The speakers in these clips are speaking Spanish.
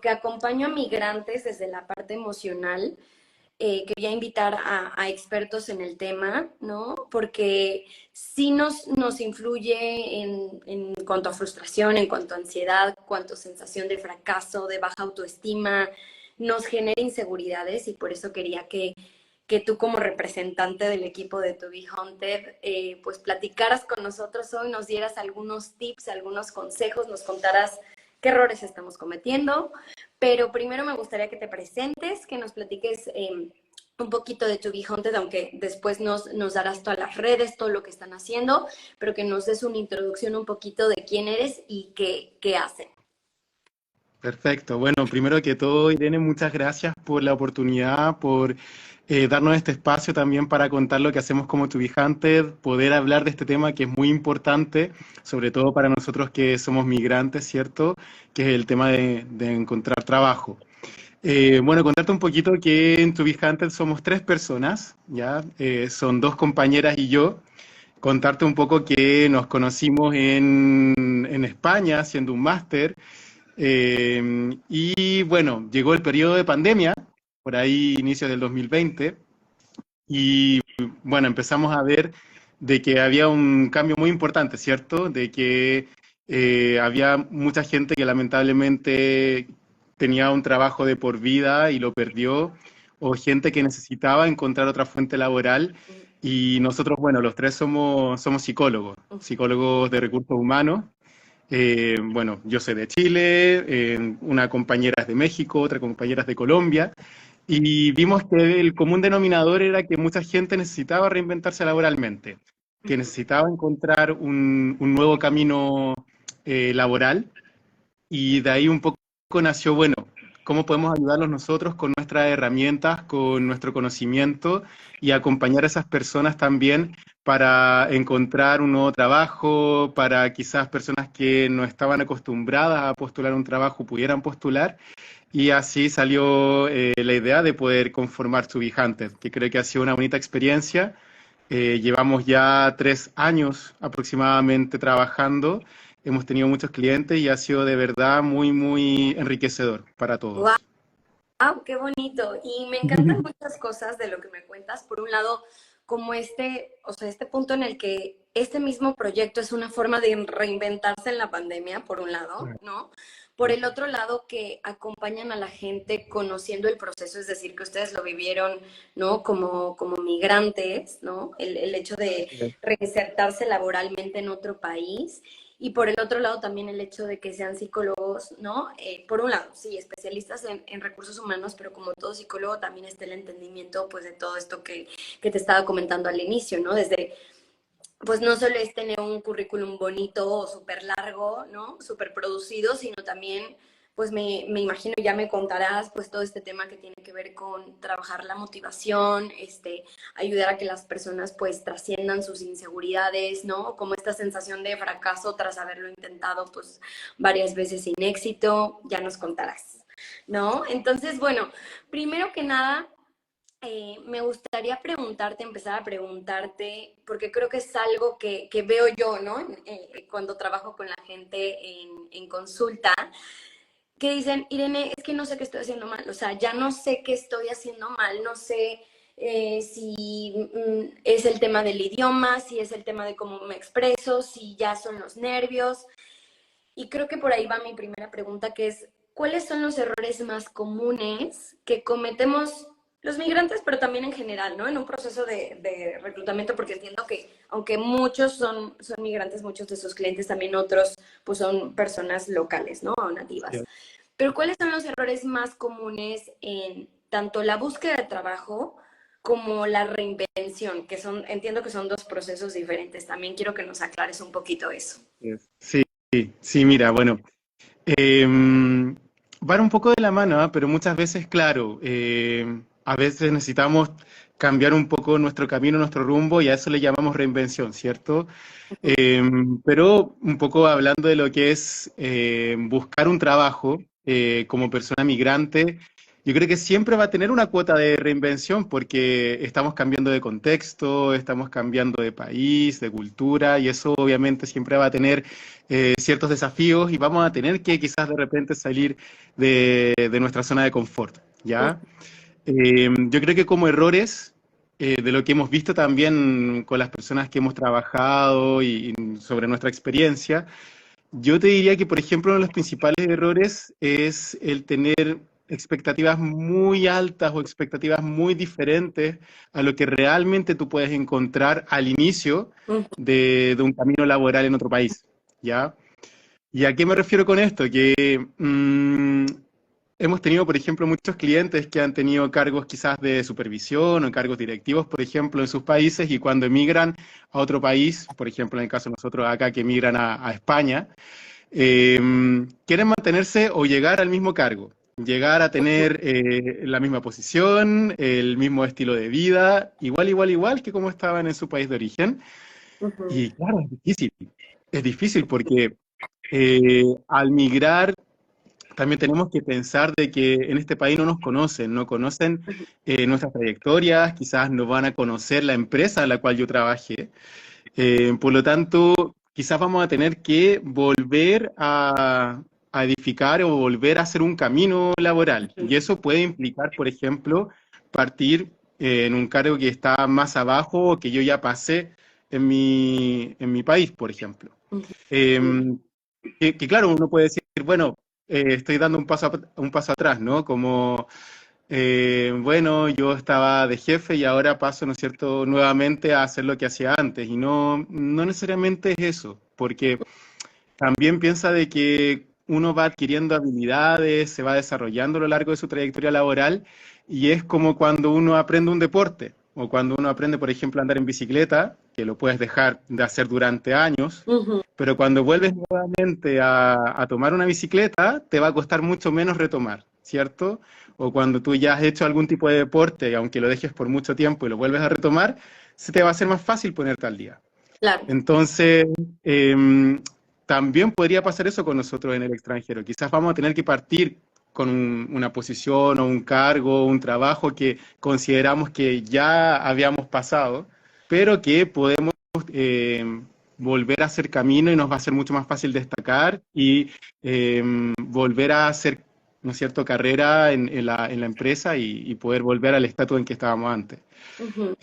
que acompaño a migrantes desde la parte emocional, quería invitar a expertos en el tema, ¿no? Porque sí nos influye en cuanto a frustración, en cuanto a ansiedad, cuanto a sensación de fracaso, de baja autoestima, nos genera inseguridades y por eso quería que tú como representante del equipo de To Be Haunted, pues platicaras con nosotros hoy, nos dieras algunos tips, algunos consejos, nos contaras qué errores estamos cometiendo, pero primero me gustaría que te presentes, que nos platiques un poquito de To Be Haunted, aunque después nos darás todas las redes, todo lo que están haciendo, pero que nos des una introducción un poquito de quién eres y qué hacen. Perfecto. Bueno, primero que todo, Irene, muchas gracias por la oportunidad, por darnos este espacio también para contar lo que hacemos como To Be Hunted, poder hablar de este tema que es muy importante, sobre todo para nosotros que somos migrantes, ¿cierto? Que es el tema de encontrar trabajo. Bueno, contarte un poquito que en To Be Hunted somos tres personas, ¿ya? Son dos compañeras y yo. Contarte un poco que nos conocimos en España haciendo un máster. Y bueno, llegó el periodo de pandemia, por ahí inicios del 2020, y bueno, empezamos a ver de que había un cambio muy importante, ¿cierto? De que había mucha gente que lamentablemente tenía un trabajo de por vida y lo perdió, o gente que necesitaba encontrar otra fuente laboral. Y nosotros, bueno, los tres somos psicólogos, psicólogos de recursos humanos. Bueno, yo soy de Chile, una compañera es de México, otra compañera es de Colombia, y vimos que el común denominador era que mucha gente necesitaba reinventarse laboralmente, que necesitaba encontrar un nuevo camino laboral, y de ahí un poco nació, bueno, cómo podemos ayudarlos nosotros con nuestras herramientas, con nuestro conocimiento y acompañar a esas personas también para encontrar un nuevo trabajo, para quizás personas que no estaban acostumbradas a postular un trabajo pudieran postular. Y así salió la idea de poder conformar To Be Hunted, que creo que ha sido una bonita experiencia. Llevamos ya 3 años aproximadamente trabajando, hemos tenido muchos clientes y ha sido de verdad muy, muy enriquecedor para ¡Wow! todos. Qué bonito. Y me encantan muchas cosas de lo que me cuentas. Por un lado, como o sea, este punto en el que este mismo proyecto es una forma de reinventarse en la pandemia, por un lado, ¿no? Por el otro lado, que acompañan a la gente conociendo el proceso, es decir, que ustedes lo vivieron, ¿no? Como migrantes, ¿no? El hecho de reinsertarse laboralmente en otro país. Y por el otro lado también el hecho de que sean psicólogos, ¿no? Por un lado, sí, especialistas en recursos humanos, pero como todo psicólogo también está el entendimiento pues de todo esto que te estaba comentando al inicio, ¿no? Desde, pues no solo es tener un currículum bonito o súper largo, ¿no? Súper producido, sino también, pues me imagino, ya me contarás, pues todo este tema que tiene que ver con trabajar la motivación, ayudar a que las personas pues trasciendan sus inseguridades, ¿no? Como esta sensación de fracaso tras haberlo intentado pues varias veces sin éxito, ya nos contarás, ¿no? Entonces, bueno, primero que nada, me gustaría preguntarte, empezar a preguntarte, porque creo que es algo que veo yo, ¿no? Cuando trabajo con la gente en consulta, que dicen, Irene, es que no sé qué estoy haciendo mal, o sea, ya no sé qué estoy haciendo mal, no sé si es el tema del idioma, si es el tema de cómo me expreso, si ya son los nervios. Y creo que por ahí va mi primera pregunta, que es, ¿cuáles son los errores más comunes que cometemos los migrantes, pero también en general, ¿no? En un proceso de reclutamiento, porque entiendo que aunque muchos son migrantes, muchos de sus clientes, también otros pues son personas locales, ¿no? O nativas. Pero ¿cuáles son los errores más comunes en tanto la búsqueda de trabajo como la reinvención, que son, entiendo que son dos procesos diferentes? También quiero que nos aclares un poquito eso. Sí, sí, mira, bueno, van un poco de la mano, ¿ah? Pero muchas veces, claro, a veces necesitamos cambiar un poco nuestro camino, nuestro rumbo, y a eso le llamamos reinvención, ¿cierto? Pero un poco hablando de lo que es buscar un trabajo como persona migrante, yo creo que siempre va a tener una cuota de reinvención porque estamos cambiando de contexto, estamos cambiando de país, de cultura, y eso obviamente siempre va a tener ciertos desafíos y vamos a tener que quizás de repente salir de nuestra zona de confort, ¿ya? Yo creo que como errores, de lo que hemos visto también con las personas que hemos trabajado y sobre nuestra experiencia, yo te diría que, por ejemplo, uno de los principales errores es el tener expectativas muy altas o expectativas muy diferentes a lo que realmente tú puedes encontrar al inicio Ujú. de un camino laboral en otro país, ¿ya? ¿Y a qué me refiero con esto? Que hemos tenido, por ejemplo, muchos clientes que han tenido cargos quizás de supervisión o cargos directivos, por ejemplo, en sus países y cuando emigran a otro país, por ejemplo, en el caso de nosotros acá que emigran a España, eh, quieren mantenerse o llegar al mismo cargo, llegar a tener la misma posición, el mismo estilo de vida, igual que como estaban en su país de origen. Ujú. Y claro, es difícil porque al migrar también tenemos que pensar de que en este país no nos conocen, no conocen nuestras trayectorias, quizás no van a conocer la empresa en la cual yo trabajé. Por lo tanto, quizás vamos a tener que volver a edificar o volver a hacer un camino laboral. Y eso puede implicar, por ejemplo, partir en un cargo que está más abajo o que yo ya pasé en mi país, por ejemplo. Ujú. Eh, que claro, uno puede decir, bueno, estoy dando un paso atrás, ¿no? Como, bueno, yo estaba de jefe y ahora paso, ¿no es cierto?, nuevamente a hacer lo que hacía antes. Y no necesariamente es eso, porque también piensa de que uno va adquiriendo habilidades, se va desarrollando a lo largo de su trayectoria laboral y es como cuando uno aprende un deporte o cuando uno aprende, por ejemplo, a andar en bicicleta, que lo puedes dejar de hacer durante años, Ujú. pero cuando vuelves nuevamente a tomar una bicicleta, te va a costar mucho menos retomar, ¿cierto? O cuando tú ya has hecho algún tipo de deporte, aunque lo dejes por mucho tiempo y lo vuelves a retomar, se te va a hacer más fácil ponerte al día. Claro. Entonces, también podría pasar eso con nosotros en el extranjero. Quizás vamos a tener que partir con una posición o un cargo, un trabajo que consideramos que ya habíamos pasado, pero que podemos eh, volver a hacer camino y nos va a ser mucho más fácil destacar y volver a hacer, ¿no es cierto?, carrera en la empresa y poder volver al estatus en que estábamos antes. Ujú.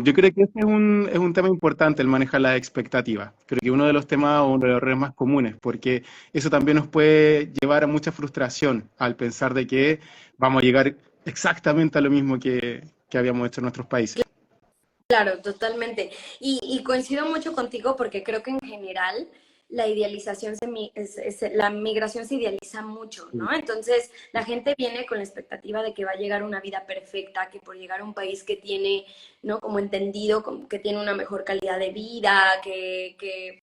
Yo creo que ese es un tema importante, el manejar las expectativas. Creo que uno de los temas o uno de los errores más comunes, porque eso también nos puede llevar a mucha frustración al pensar de que vamos a llegar exactamente a lo mismo que habíamos hecho en nuestros países. Claro, totalmente. Y coincido mucho contigo porque creo que en general la idealización, la migración se idealiza mucho, Sí, ¿no? Entonces la gente viene con la expectativa de que va a llegar una vida perfecta, que por llegar a un país que tiene, ¿no? Como entendido, que tiene una mejor calidad de vida, que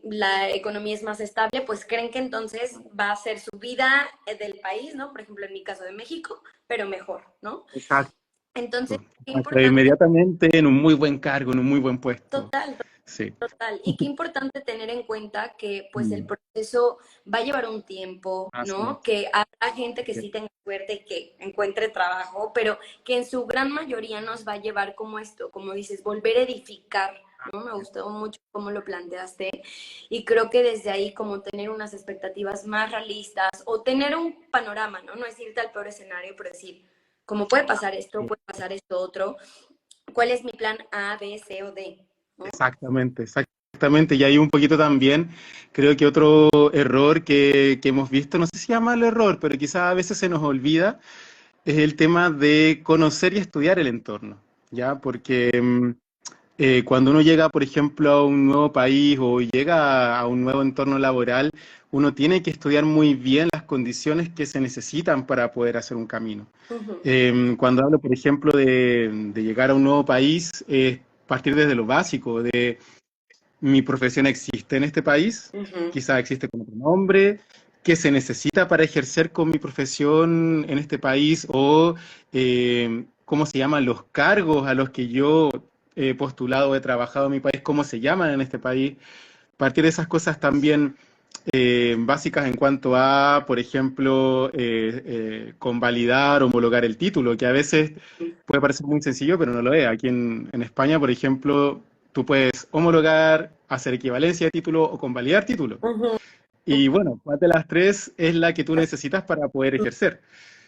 la economía es más estable, pues creen que entonces va a ser su vida del país, ¿no? Por ejemplo, en mi caso de México, pero mejor, ¿no? exacto. Entonces, qué Exacto, importante, inmediatamente en un muy buen cargo, en un muy buen puesto. total, Sí. total. Y qué importante tener en cuenta que pues el Mm. proceso va a llevar un tiempo, Así ¿no? es. Que habrá gente que sí tenga suerte y que encuentre trabajo, pero que en su gran mayoría nos va a llevar como esto, como dices, volver a edificar, ¿no? Me gustó mucho cómo lo planteaste y creo que desde ahí como tener unas expectativas más realistas o tener un panorama, ¿no? No es irte al peor escenario, pero decir, como puede pasar esto otro, ¿cuál es mi plan A, B, C o D? ¿No? Exactamente, exactamente. Y hay un poquito también, creo que otro error que hemos visto, no sé si llama el error, pero quizás a veces se nos olvida, es el tema de conocer y estudiar el entorno, ¿ya? Porque cuando uno llega, por ejemplo, a un nuevo país o llega a un nuevo entorno laboral, uno tiene que estudiar muy bien las condiciones que se necesitan para poder hacer un camino. Ujú. Cuando hablo, por ejemplo, de llegar a un nuevo país, partir desde lo básico, de mi profesión existe en este país, Ujú. quizá existe con otro nombre, qué se necesita para ejercer con mi profesión en este país o cómo se llaman los cargos a los que yo he postulado o he trabajado en mi país, cómo se llaman en este país. A partir de esas cosas también básicas en cuanto a, por ejemplo, convalidar, homologar el título, que a veces puede parecer muy sencillo, pero no lo es. Aquí en España, por ejemplo, tú puedes homologar, hacer equivalencia de título o convalidar título. Ujú, Y bueno, ¿cuál de las tres es la que tú necesitas para poder ejercer?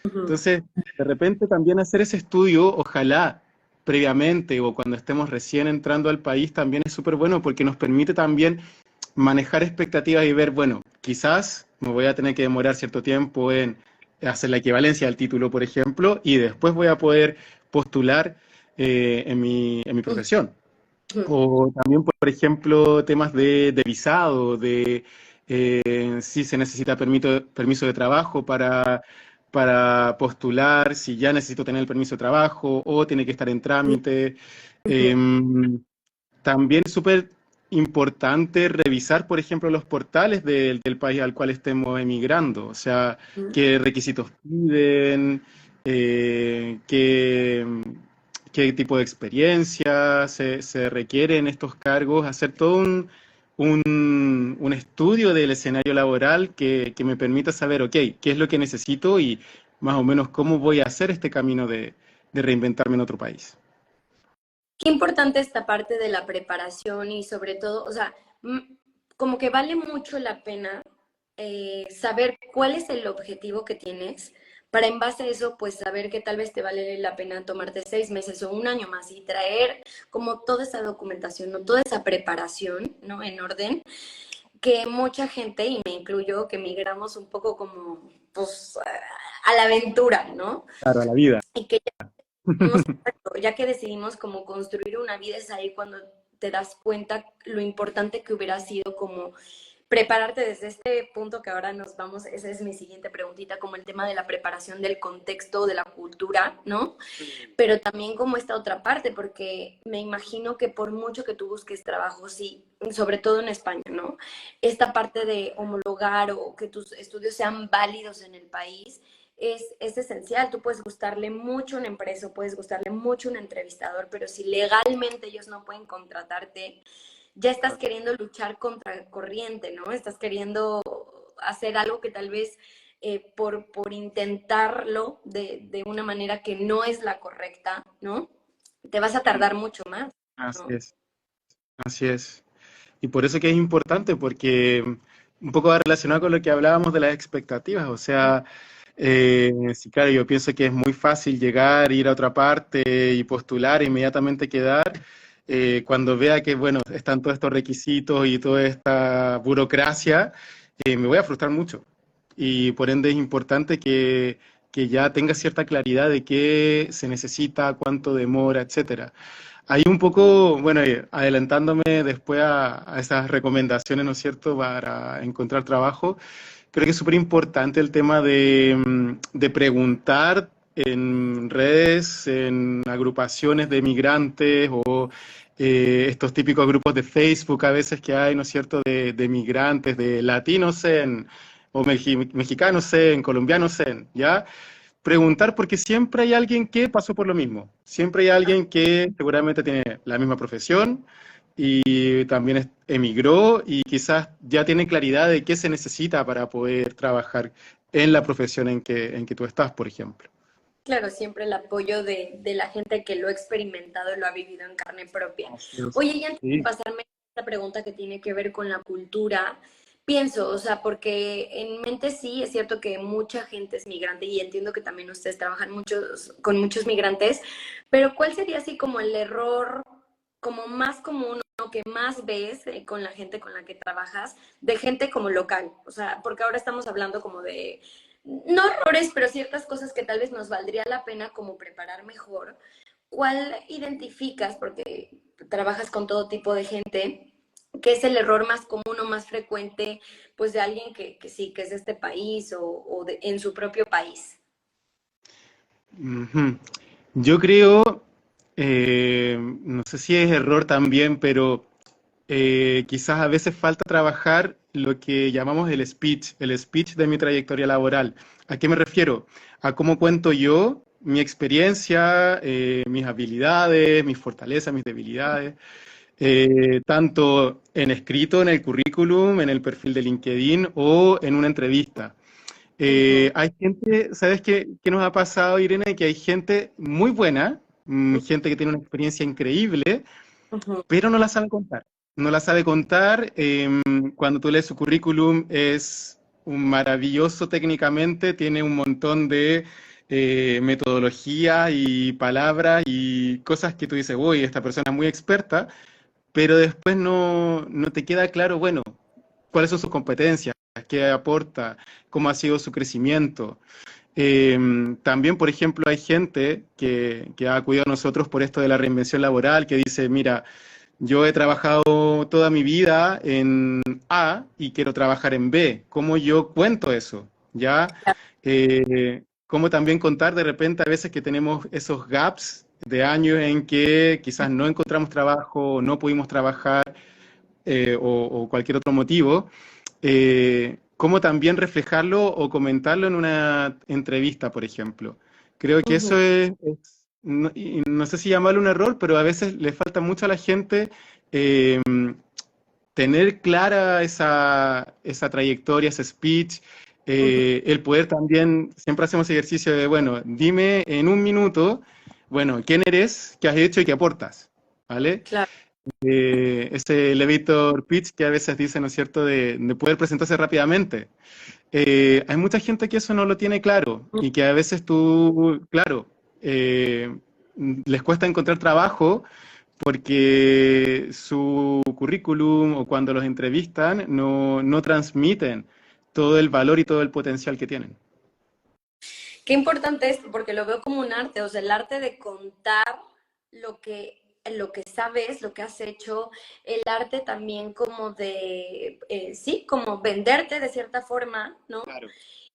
ujú, Entonces, de repente también hacer ese estudio, ojalá previamente o cuando estemos recién entrando al país, también es súper bueno porque nos permite también manejar expectativas y ver, bueno, quizás me voy a tener que demorar cierto tiempo en hacer la equivalencia al título, por ejemplo, y después voy a poder postular en mi profesión. ujú. O también, por ejemplo, temas de visado, de si se necesita permiso de trabajo para postular, si ya necesito tener el permiso de trabajo o tiene que estar en Sí, trámite. ujú, Em, También es súper importante revisar, por ejemplo, los portales del país al cual estemos emigrando, o sea, ujú. qué requisitos piden, qué tipo de experiencia se requiere en estos cargos, hacer todo un estudio del escenario laboral que me permita saber, ok, qué es lo que necesito y más o menos cómo voy a hacer este camino de reinventarme en otro país. Qué importante esta parte de la preparación y sobre todo, o sea, como que vale mucho la pena saber cuál es el objetivo que tienes para en base a eso, pues saber que tal vez te vale la pena tomarte 6 meses o un año más y traer como toda esa documentación, ¿no? Toda esa preparación, ¿no? En orden, que mucha gente, y me incluyo, que migramos un poco como, pues, a la aventura, ¿no? Claro, a la vida. Y que ya que decidimos como construir una vida, es ahí cuando te das cuenta lo importante que hubiera sido como prepararte desde este punto que ahora nos vamos, esa es mi siguiente preguntita, como el tema de la preparación del contexto, de la cultura, ¿no? Pero también como esta otra parte, porque me imagino que por mucho que tú busques trabajo, sí, sobre todo en España, ¿no? Esta parte de homologar o que tus estudios sean válidos en el país es esencial. Tú puedes gustarle mucho a una empresa, puedes gustarle mucho a un entrevistador, pero si legalmente ellos no pueden contratarte, ya estás queriendo luchar contra corriente, ¿no? Estás queriendo hacer algo que tal vez por intentarlo de una manera que no es la correcta, ¿no? Te vas a tardar mucho más, Así ¿no? es, así es. Y por eso que es importante, porque un poco va relacionado con lo que hablábamos de las expectativas. O sea, sí, claro, yo pienso que es muy fácil llegar, ir a otra parte y postular e inmediatamente quedar. Cuando vea que, bueno, están todos estos requisitos y toda esta burocracia, me voy a frustrar mucho. Y por ende es importante que ya tenga cierta claridad de qué se necesita, cuánto demora, etcétera. Ahí un poco, bueno, adelantándome después a esas recomendaciones, ¿no es cierto?, para encontrar trabajo, creo que es súper importante el tema de preguntar en redes, en agrupaciones de migrantes o estos típicos grupos de Facebook a veces que hay, ¿no es cierto?, de migrantes, de latinos o mexicanos colombianos ¿ya? Preguntar porque siempre hay alguien que pasó por lo mismo. Siempre hay alguien que seguramente tiene la misma profesión y también emigró y quizás ya tiene claridad de qué se necesita para poder trabajar en la profesión en que tú estás, por ejemplo. Claro, siempre el apoyo de la gente que lo ha experimentado y lo ha vivido en carne propia. Así es. Oye, y antes de Sí. pasarme a esta pregunta que tiene que ver con la cultura, pienso, o sea, porque en mente sí es cierto que mucha gente es migrante y entiendo que también ustedes trabajan con muchos migrantes, pero ¿cuál sería así como el error como más común o que más ves con la gente con la que trabajas, de gente como local? O sea, porque ahora estamos hablando como de no errores, pero ciertas cosas que tal vez nos valdría la pena como preparar mejor. ¿Cuál identificas, porque trabajas con todo tipo de gente, qué es el error más común o más frecuente, pues de alguien que sí, que es de este país en su propio país? Ujú. Yo creo, no sé si es error también, pero quizás a veces falta trabajar lo que llamamos el speech de mi trayectoria laboral. ¿A qué me refiero? A cómo cuento yo mi experiencia, mis habilidades, mis fortalezas, mis debilidades. tanto en escrito, en el currículum, en el perfil de LinkedIn o en una entrevista. Ujú, Hay gente, ¿sabes qué nos ha pasado, Irene? Que hay gente muy buena, gente que tiene una experiencia increíble, ujú, pero no la sabe contar. No la sabe contar. Cuando tú lees su currículum es un maravilloso técnicamente, tiene un montón de metodología y palabras y cosas que tú dices, uy, esta persona es muy experta, pero después no te queda claro, bueno, cuáles son sus competencias, qué aporta, cómo ha sido su crecimiento. También, por ejemplo, hay gente que ha acudido a nosotros por esto de la reinvención laboral, que dice, mira, yo he trabajado toda mi vida en A y quiero trabajar en B. ¿Cómo yo cuento eso? ¿Ya? ¿Cómo también contar de repente a veces que tenemos esos gaps de años en que quizás no encontramos trabajo, no pudimos trabajar o cualquier otro motivo? ¿Cómo también reflejarlo o comentarlo en una entrevista, por ejemplo? Creo que ujú. eso no, y no sé si llamarlo un error, pero a veces le falta mucho a la gente eh, tener clara esa trayectoria, ese speech, Ujú, el poder también, siempre hacemos ejercicio de, bueno, dime en un minuto, bueno, quién eres, qué has hecho y qué aportas, ¿vale? claro. Ese elevator pitch que a veces dicen, ¿no es cierto?, de poder presentarse rápidamente. Hay mucha gente que eso no lo tiene claro y que a veces tú, claro, les cuesta encontrar trabajo porque su currículum o cuando los entrevistan no transmiten todo el valor y todo el potencial que tienen. Qué importante esto, porque lo veo como un arte, o sea, el arte de contar lo que sabes, lo que has hecho, el arte también como de, sí, como venderte de cierta forma, ¿no? Claro.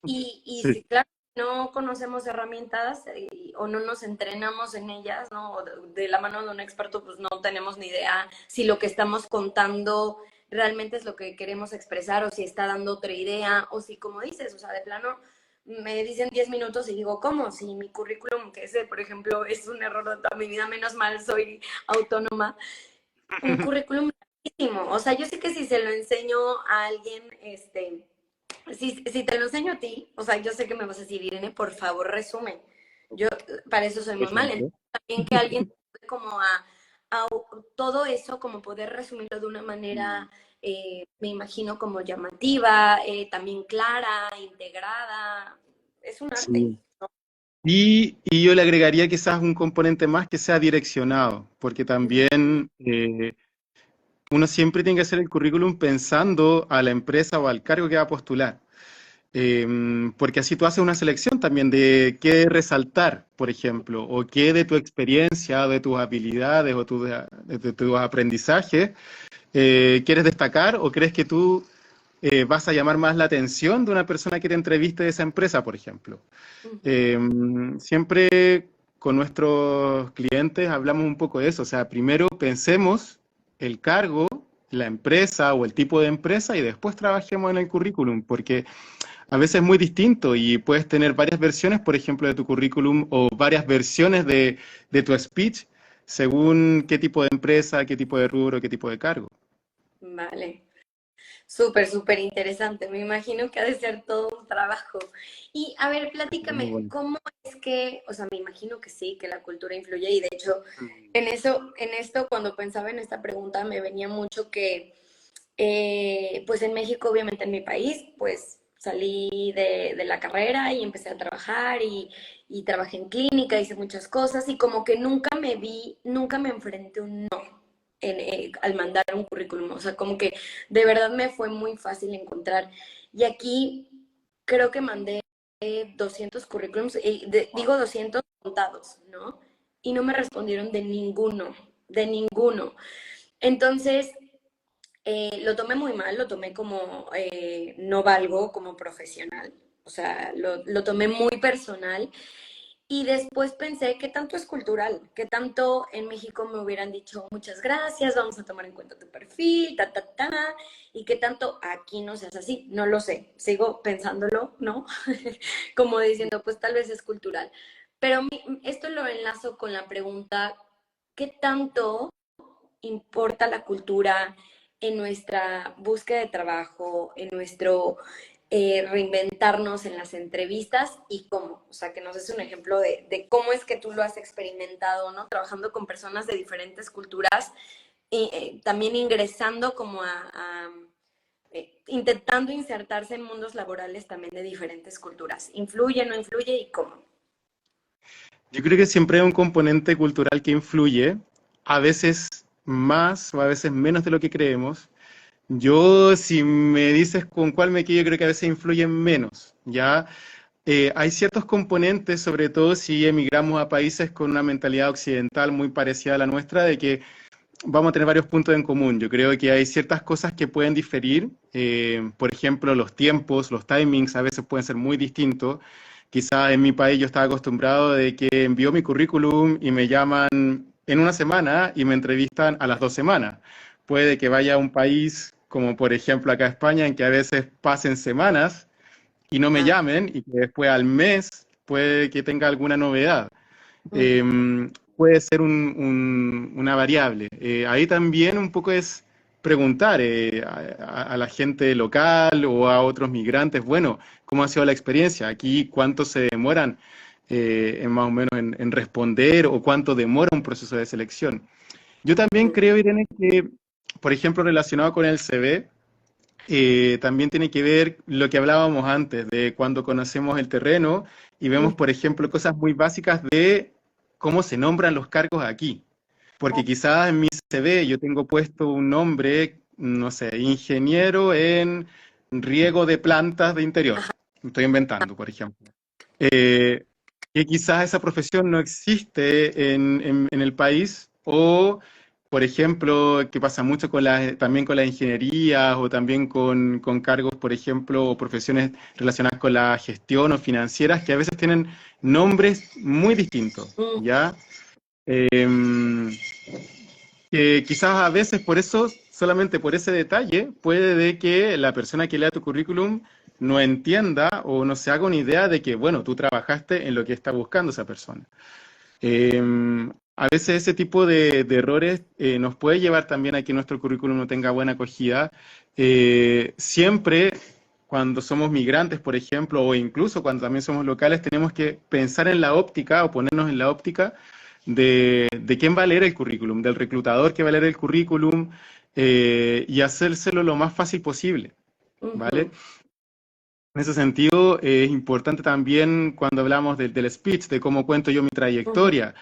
Y Sí. si, claro, no conocemos herramientas o no nos entrenamos en ellas, ¿no? O de la mano de un experto, pues no tenemos ni idea si lo que estamos contando realmente es lo que queremos expresar o si está dando otra idea o si, como dices, o sea, de plano me dicen 10 minutos y digo, ¿cómo? Si mi currículum, que ese, por ejemplo, es un error de toda mi vida, menos mal soy autónoma, un currículum larguísimo. O sea, yo sé que si se lo enseño a alguien, si te lo enseño a ti, o sea, yo sé que me vas a decir, Irene, por favor, resume. Yo para eso soy Por muy mal. ejemplo. Entonces, también que alguien como a todo eso, como poder resumirlo de una manera, me imagino como llamativa, también clara, integrada. Es un arte. Sí. Y yo le agregaría quizás un componente más que sea direccionado, porque Ujú, también uno siempre tiene que hacer el currículum pensando a la empresa o al cargo que va a postular. Porque así tú haces una selección también de qué resaltar, por ejemplo, o qué de tu experiencia, de tus habilidades o de tus aprendizajes quieres destacar o crees que tú vas a llamar más la atención de una persona que te entreviste de esa empresa, por ejemplo. ujú. Eh, Siempre con nuestros clientes hablamos un poco de eso, o sea, primero pensemos el cargo, la empresa o el tipo de empresa y después trabajemos en el currículum, porque a veces es muy distinto y puedes tener varias versiones, por ejemplo, de tu currículum o varias versiones de tu speech según qué tipo de empresa, qué tipo de rubro, qué tipo de cargo. Vale. Súper, súper interesante. Me imagino que ha de ser todo un trabajo. Y a ver, Muy platícame, bueno. ¿cómo es que, o sea, me imagino que sí, que la cultura influye y de hecho, en esto, cuando pensaba en esta pregunta, me venía mucho que, pues en México, obviamente en mi país, pues salí de la carrera y empecé a trabajar y trabajé en clínica, hice muchas cosas y como que nunca me vi, nunca me enfrenté a un no al mandar un currículum. O sea, como que de verdad me fue muy fácil encontrar. Y aquí creo que mandé 200 currículums, digo 200 contados, ¿no? Y no me respondieron de ninguno, de ninguno. Entonces, lo tomé muy mal, lo tomé como no valgo como profesional. O sea, lo tomé muy personal y después pensé que tanto es cultural, que tanto en México me hubieran dicho muchas gracias, vamos a tomar en cuenta tu perfil, y que tanto aquí no seas así. No lo sé, sigo pensándolo, ¿no? Como diciendo, pues tal vez es cultural. Pero esto lo enlazo con la pregunta, ¿qué tanto importa la cultura en nuestra búsqueda de trabajo, en nuestro reinventarnos en las entrevistas y cómo. O sea, que nos des un ejemplo de cómo es que tú lo has experimentado, ¿no? Trabajando con personas de diferentes culturas y también ingresando como intentando insertarse en mundos laborales también de diferentes culturas. ¿Influye, no influye y cómo? Yo creo que siempre hay un componente cultural que influye, a veces más o a veces menos de lo que creemos. Yo, si me dices con cuál me quedo, yo creo que a veces influyen menos, ¿ya? Hay ciertos componentes, sobre todo si emigramos a países con una mentalidad occidental muy parecida a la nuestra, de que vamos a tener varios puntos en común. Yo creo que hay ciertas cosas que pueden diferir. Por ejemplo, los tiempos, los timings a veces pueden ser muy distintos. Quizás en mi país yo estaba acostumbrado de que envío mi currículum y me llaman en una semana y me entrevistan a las 2 semanas. Puede que vaya a un país como por ejemplo acá España, en que a veces pasen semanas y no me Ah, llamen y que después al mes puede que tenga alguna novedad. ujú, Puede ser una variable. Ahí también un poco es preguntar a la gente local o a otros migrantes, bueno, ¿cómo ha sido la experiencia? Aquí, ¿cuánto se demoran más o menos en responder o cuánto demora un proceso de selección? Yo también ujú, creo, Irene, que, por ejemplo, relacionado con el CV, también tiene que ver lo que hablábamos antes, de cuando conocemos el terreno y vemos, ujú. por ejemplo, cosas muy básicas de cómo se nombran los cargos aquí. Porque quizás en mi CV yo tengo puesto un nombre, no sé, ingeniero en riego de plantas de interior. Estoy inventando, por ejemplo. Eh, que quizás esa profesión no existe en el país o, por ejemplo, que pasa mucho con también con las ingenierías o también con cargos, por ejemplo, o profesiones relacionadas con la gestión o financieras que a veces tienen nombres muy distintos, Mm, ¿ya? Em, que quizás a veces por eso, solamente por ese detalle, puede de que la persona que lea tu currículum no entienda o no se haga una idea de que, bueno, tú trabajaste en lo que está buscando esa persona. Eh, a veces ese tipo de errores nos puede llevar también a que nuestro currículum no tenga buena acogida. Siempre cuando somos migrantes, por ejemplo, o incluso cuando también somos locales, tenemos que pensar en la óptica o ponernos en la óptica de quién va a leer el currículum, del reclutador que va a leer el currículum y hacérselo lo más fácil posible, ¿vale? ujú, En ese sentido, es importante también cuando hablamos del speech, de cómo cuento yo mi ujú, trayectoria.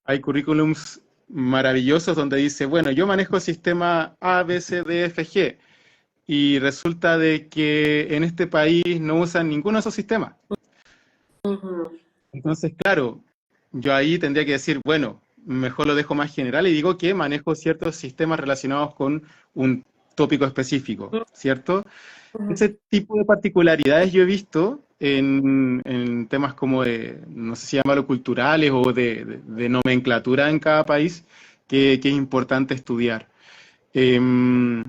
Hay currículums maravillosos donde dice, bueno, yo manejo el sistema A, B, C, D, F, G, y resulta de que en este país no usan ninguno de esos sistemas. ujú, Entonces, claro, yo ahí tendría que decir, bueno, mejor lo dejo más general y digo que manejo ciertos sistemas relacionados con un tópico específico, ¿cierto? ujú, Ese tipo de particularidades yo he visto en temas como de, no sé si llamarlo culturales o de nomenclatura en cada país, que es importante estudiar. Em,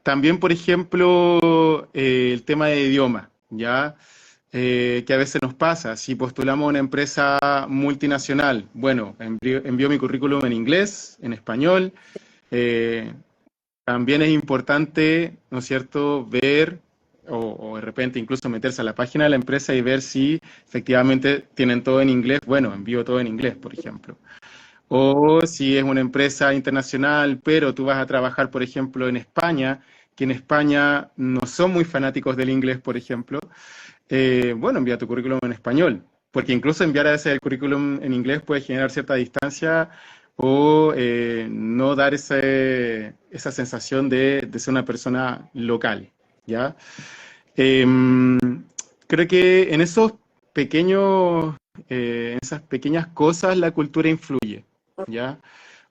también, por ejemplo, el tema de idioma, ¿ya? Que a veces nos pasa. Si postulamos a una empresa multinacional, bueno, envío mi currículum en inglés, en español. eh, También es importante, ¿no es cierto?, ver o de repente incluso meterse a la página de la empresa y ver si efectivamente tienen todo en inglés. Bueno, envío todo en inglés, por ejemplo. O si es una empresa internacional, pero tú vas a trabajar, por ejemplo, en España, que en España no son muy fanáticos del inglés, por ejemplo, bueno, envía tu currículum en español, porque incluso enviar a veces el currículum en inglés puede generar cierta distancia o no dar esa sensación de ser una persona local, ¿ya? Em, Creo que en esos pequeños, en esas pequeñas cosas la cultura influye, ¿ya?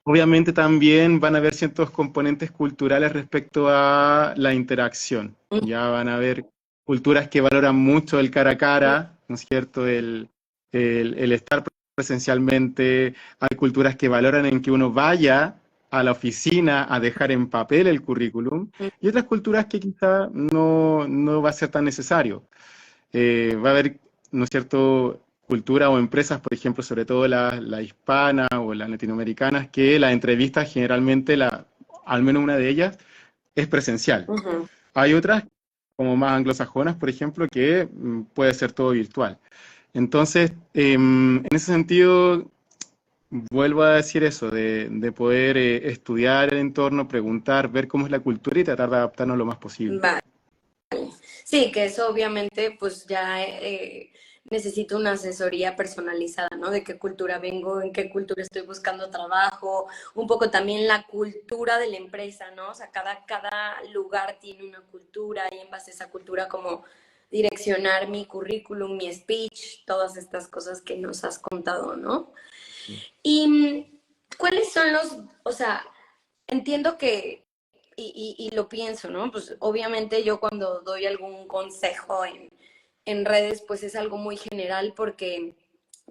Obviamente también van a haber ciertos componentes culturales respecto a la interacción. Ya van a haber culturas que valoran mucho el cara a cara, ¿no es cierto? El estar presencialmente. Hay culturas que valoran en que uno vaya a la oficina a dejar en papel el currículum y otras culturas que quizá no va a ser tan necesario. Va a haber, ¿no es cierto?, culturas o empresas, por ejemplo, sobre todo la hispana o las latinoamericanas, que la entrevista generalmente, al menos una de ellas, es presencial. Ujú. Hay otras, como más anglosajonas, por ejemplo, que puede ser todo virtual. Entonces, en ese sentido, vuelvo a decir eso, de poder estudiar el entorno, preguntar, ver cómo es la cultura y tratar de adaptarnos lo más posible. Vale. Sí, que eso obviamente pues ya necesito una asesoría personalizada, ¿no? De qué cultura vengo, en qué cultura estoy buscando trabajo, un poco también la cultura de la empresa, ¿no? O sea, cada lugar tiene una cultura y en base a esa cultura como direccionar mi currículum, mi speech, todas estas cosas que nos has contado, ¿no? Y ¿cuáles son o sea, entiendo que y lo pienso, ¿no? Pues obviamente yo cuando doy algún consejo en redes, pues es algo muy general porque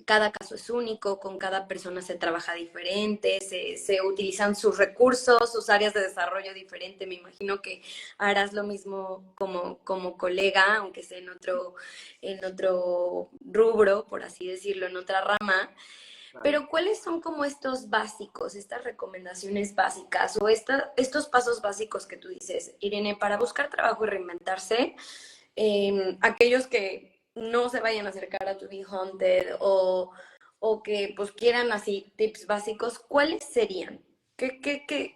cada caso es único, con cada persona se trabaja diferente, se utilizan sus recursos, sus áreas de desarrollo diferente. Me imagino que harás lo mismo como colega, aunque sea en otro rubro, por así decirlo, en otra rama. Pero ¿cuáles son como estos básicos, estas recomendaciones básicas o estos pasos básicos que tú dices, Irene, para buscar trabajo y reinventarse? Aquellos que no se vayan a acercar a To Be Hunted o que pues quieran así tips básicos, ¿cuáles serían? ¿Qué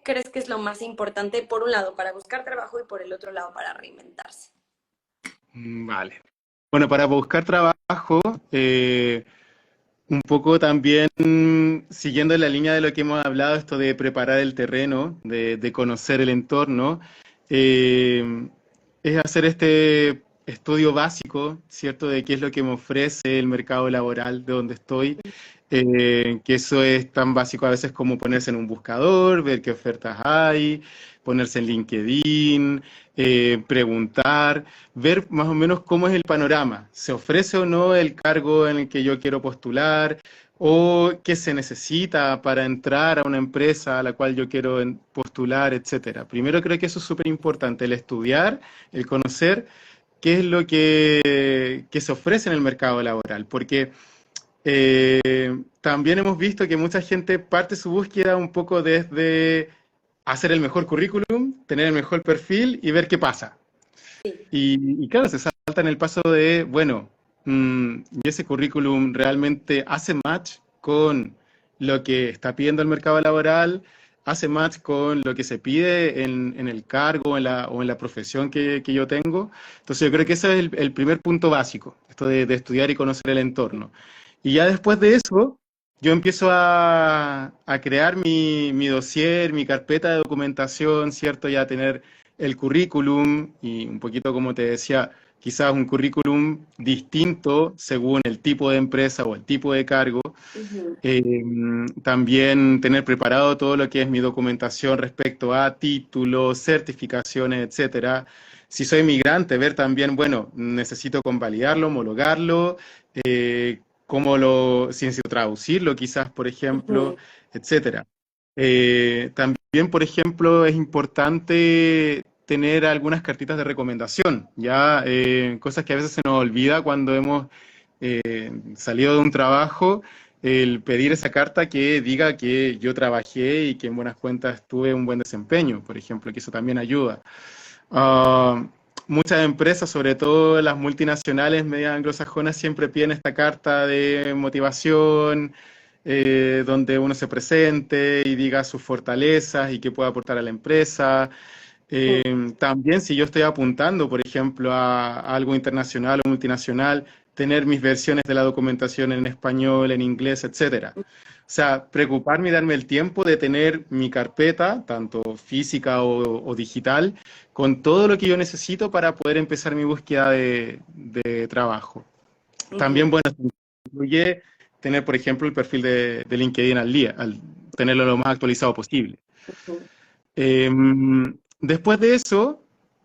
crees que es lo más importante por un lado para buscar trabajo y por el otro lado para reinventarse? Vale. Bueno, para buscar trabajo, un poco también siguiendo la línea de lo que hemos hablado, esto de preparar el terreno, de conocer el entorno, eh, es hacer este estudio básico, ¿cierto? De qué es lo que me ofrece el mercado laboral de donde estoy, que eso es tan básico a veces como ponerse en un buscador, ver qué ofertas hay, ponerse en LinkedIn, preguntar, ver más o menos cómo es el panorama, se ofrece o no el cargo en el que yo quiero postular o qué se necesita para entrar a una empresa a la cual yo quiero postular, etcétera. Primero creo que eso es súper importante, el estudiar, el conocer qué es lo que se ofrece en el mercado laboral, porque también hemos visto que mucha gente parte su búsqueda un poco desde hacer el mejor currículum, tener el mejor perfil y ver qué pasa. Y claro, se salta en el paso de, bueno, ¿y ese currículum realmente hace match con lo que está pidiendo el mercado laboral? ¿Hace match con lo que se pide en el cargo o en la profesión que yo tengo? Entonces yo creo que ese es el primer punto básico, esto de estudiar y conocer el entorno. Y ya después de eso, yo empiezo a crear mi dossier, mi carpeta de documentación, ¿cierto? Ya tener el currículum y un poquito como te decía, quizás un currículum distinto según el tipo de empresa o el tipo de cargo. Ujú. Eh, También tener preparado todo lo que es mi documentación respecto a títulos, certificaciones, etcétera. Si soy migrante, ver también, bueno, necesito convalidarlo, homologarlo, si necesito traducirlo, quizás, por ejemplo, Ujú. etcétera. También, por ejemplo, es importante tener algunas cartitas de recomendación, ya cosas que a veces se nos olvida cuando hemos salido de un trabajo, el pedir esa carta que diga que yo trabajé y que en buenas cuentas tuve un buen desempeño, por ejemplo, que eso también ayuda. Ah, Muchas empresas, sobre todo las multinacionales medias anglosajonas, siempre piden esta carta de motivación, donde uno se presente y diga sus fortalezas y qué puede aportar a la empresa. También si yo estoy apuntando, por ejemplo, a algo internacional o multinacional, tener mis versiones de la documentación en español, en inglés, etcétera. O sea, preocuparme y darme el tiempo de tener mi carpeta, tanto física o digital, con todo lo que yo necesito para poder empezar mi búsqueda de trabajo. Ujú. También, bueno, incluye tener, por ejemplo, el perfil de LinkedIn al día, al tenerlo lo más actualizado posible. Ujú. Eh, Después de eso,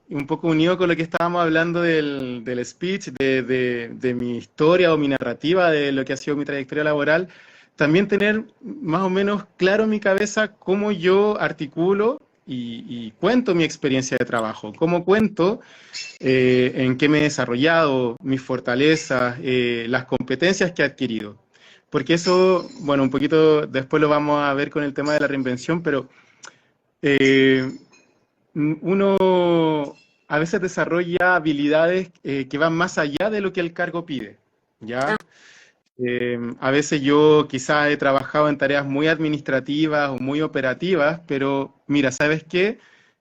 un poco unido con lo que estábamos hablando del speech, de mi historia o mi narrativa de lo que ha sido mi trayectoria laboral, también tener más o menos claro en mi cabeza cómo yo articulo y cuento mi experiencia de trabajo, cómo cuento en qué me he desarrollado, mis fortalezas, las competencias que he adquirido. Porque eso, bueno, un poquito después lo vamos a ver con el tema de la reinvención, pero eh, uno a veces desarrolla habilidades que van más allá de lo que el cargo pide, ¿ya? Ah, A veces yo quizás he trabajado en tareas muy administrativas o muy operativas, pero mira, ¿sabes qué?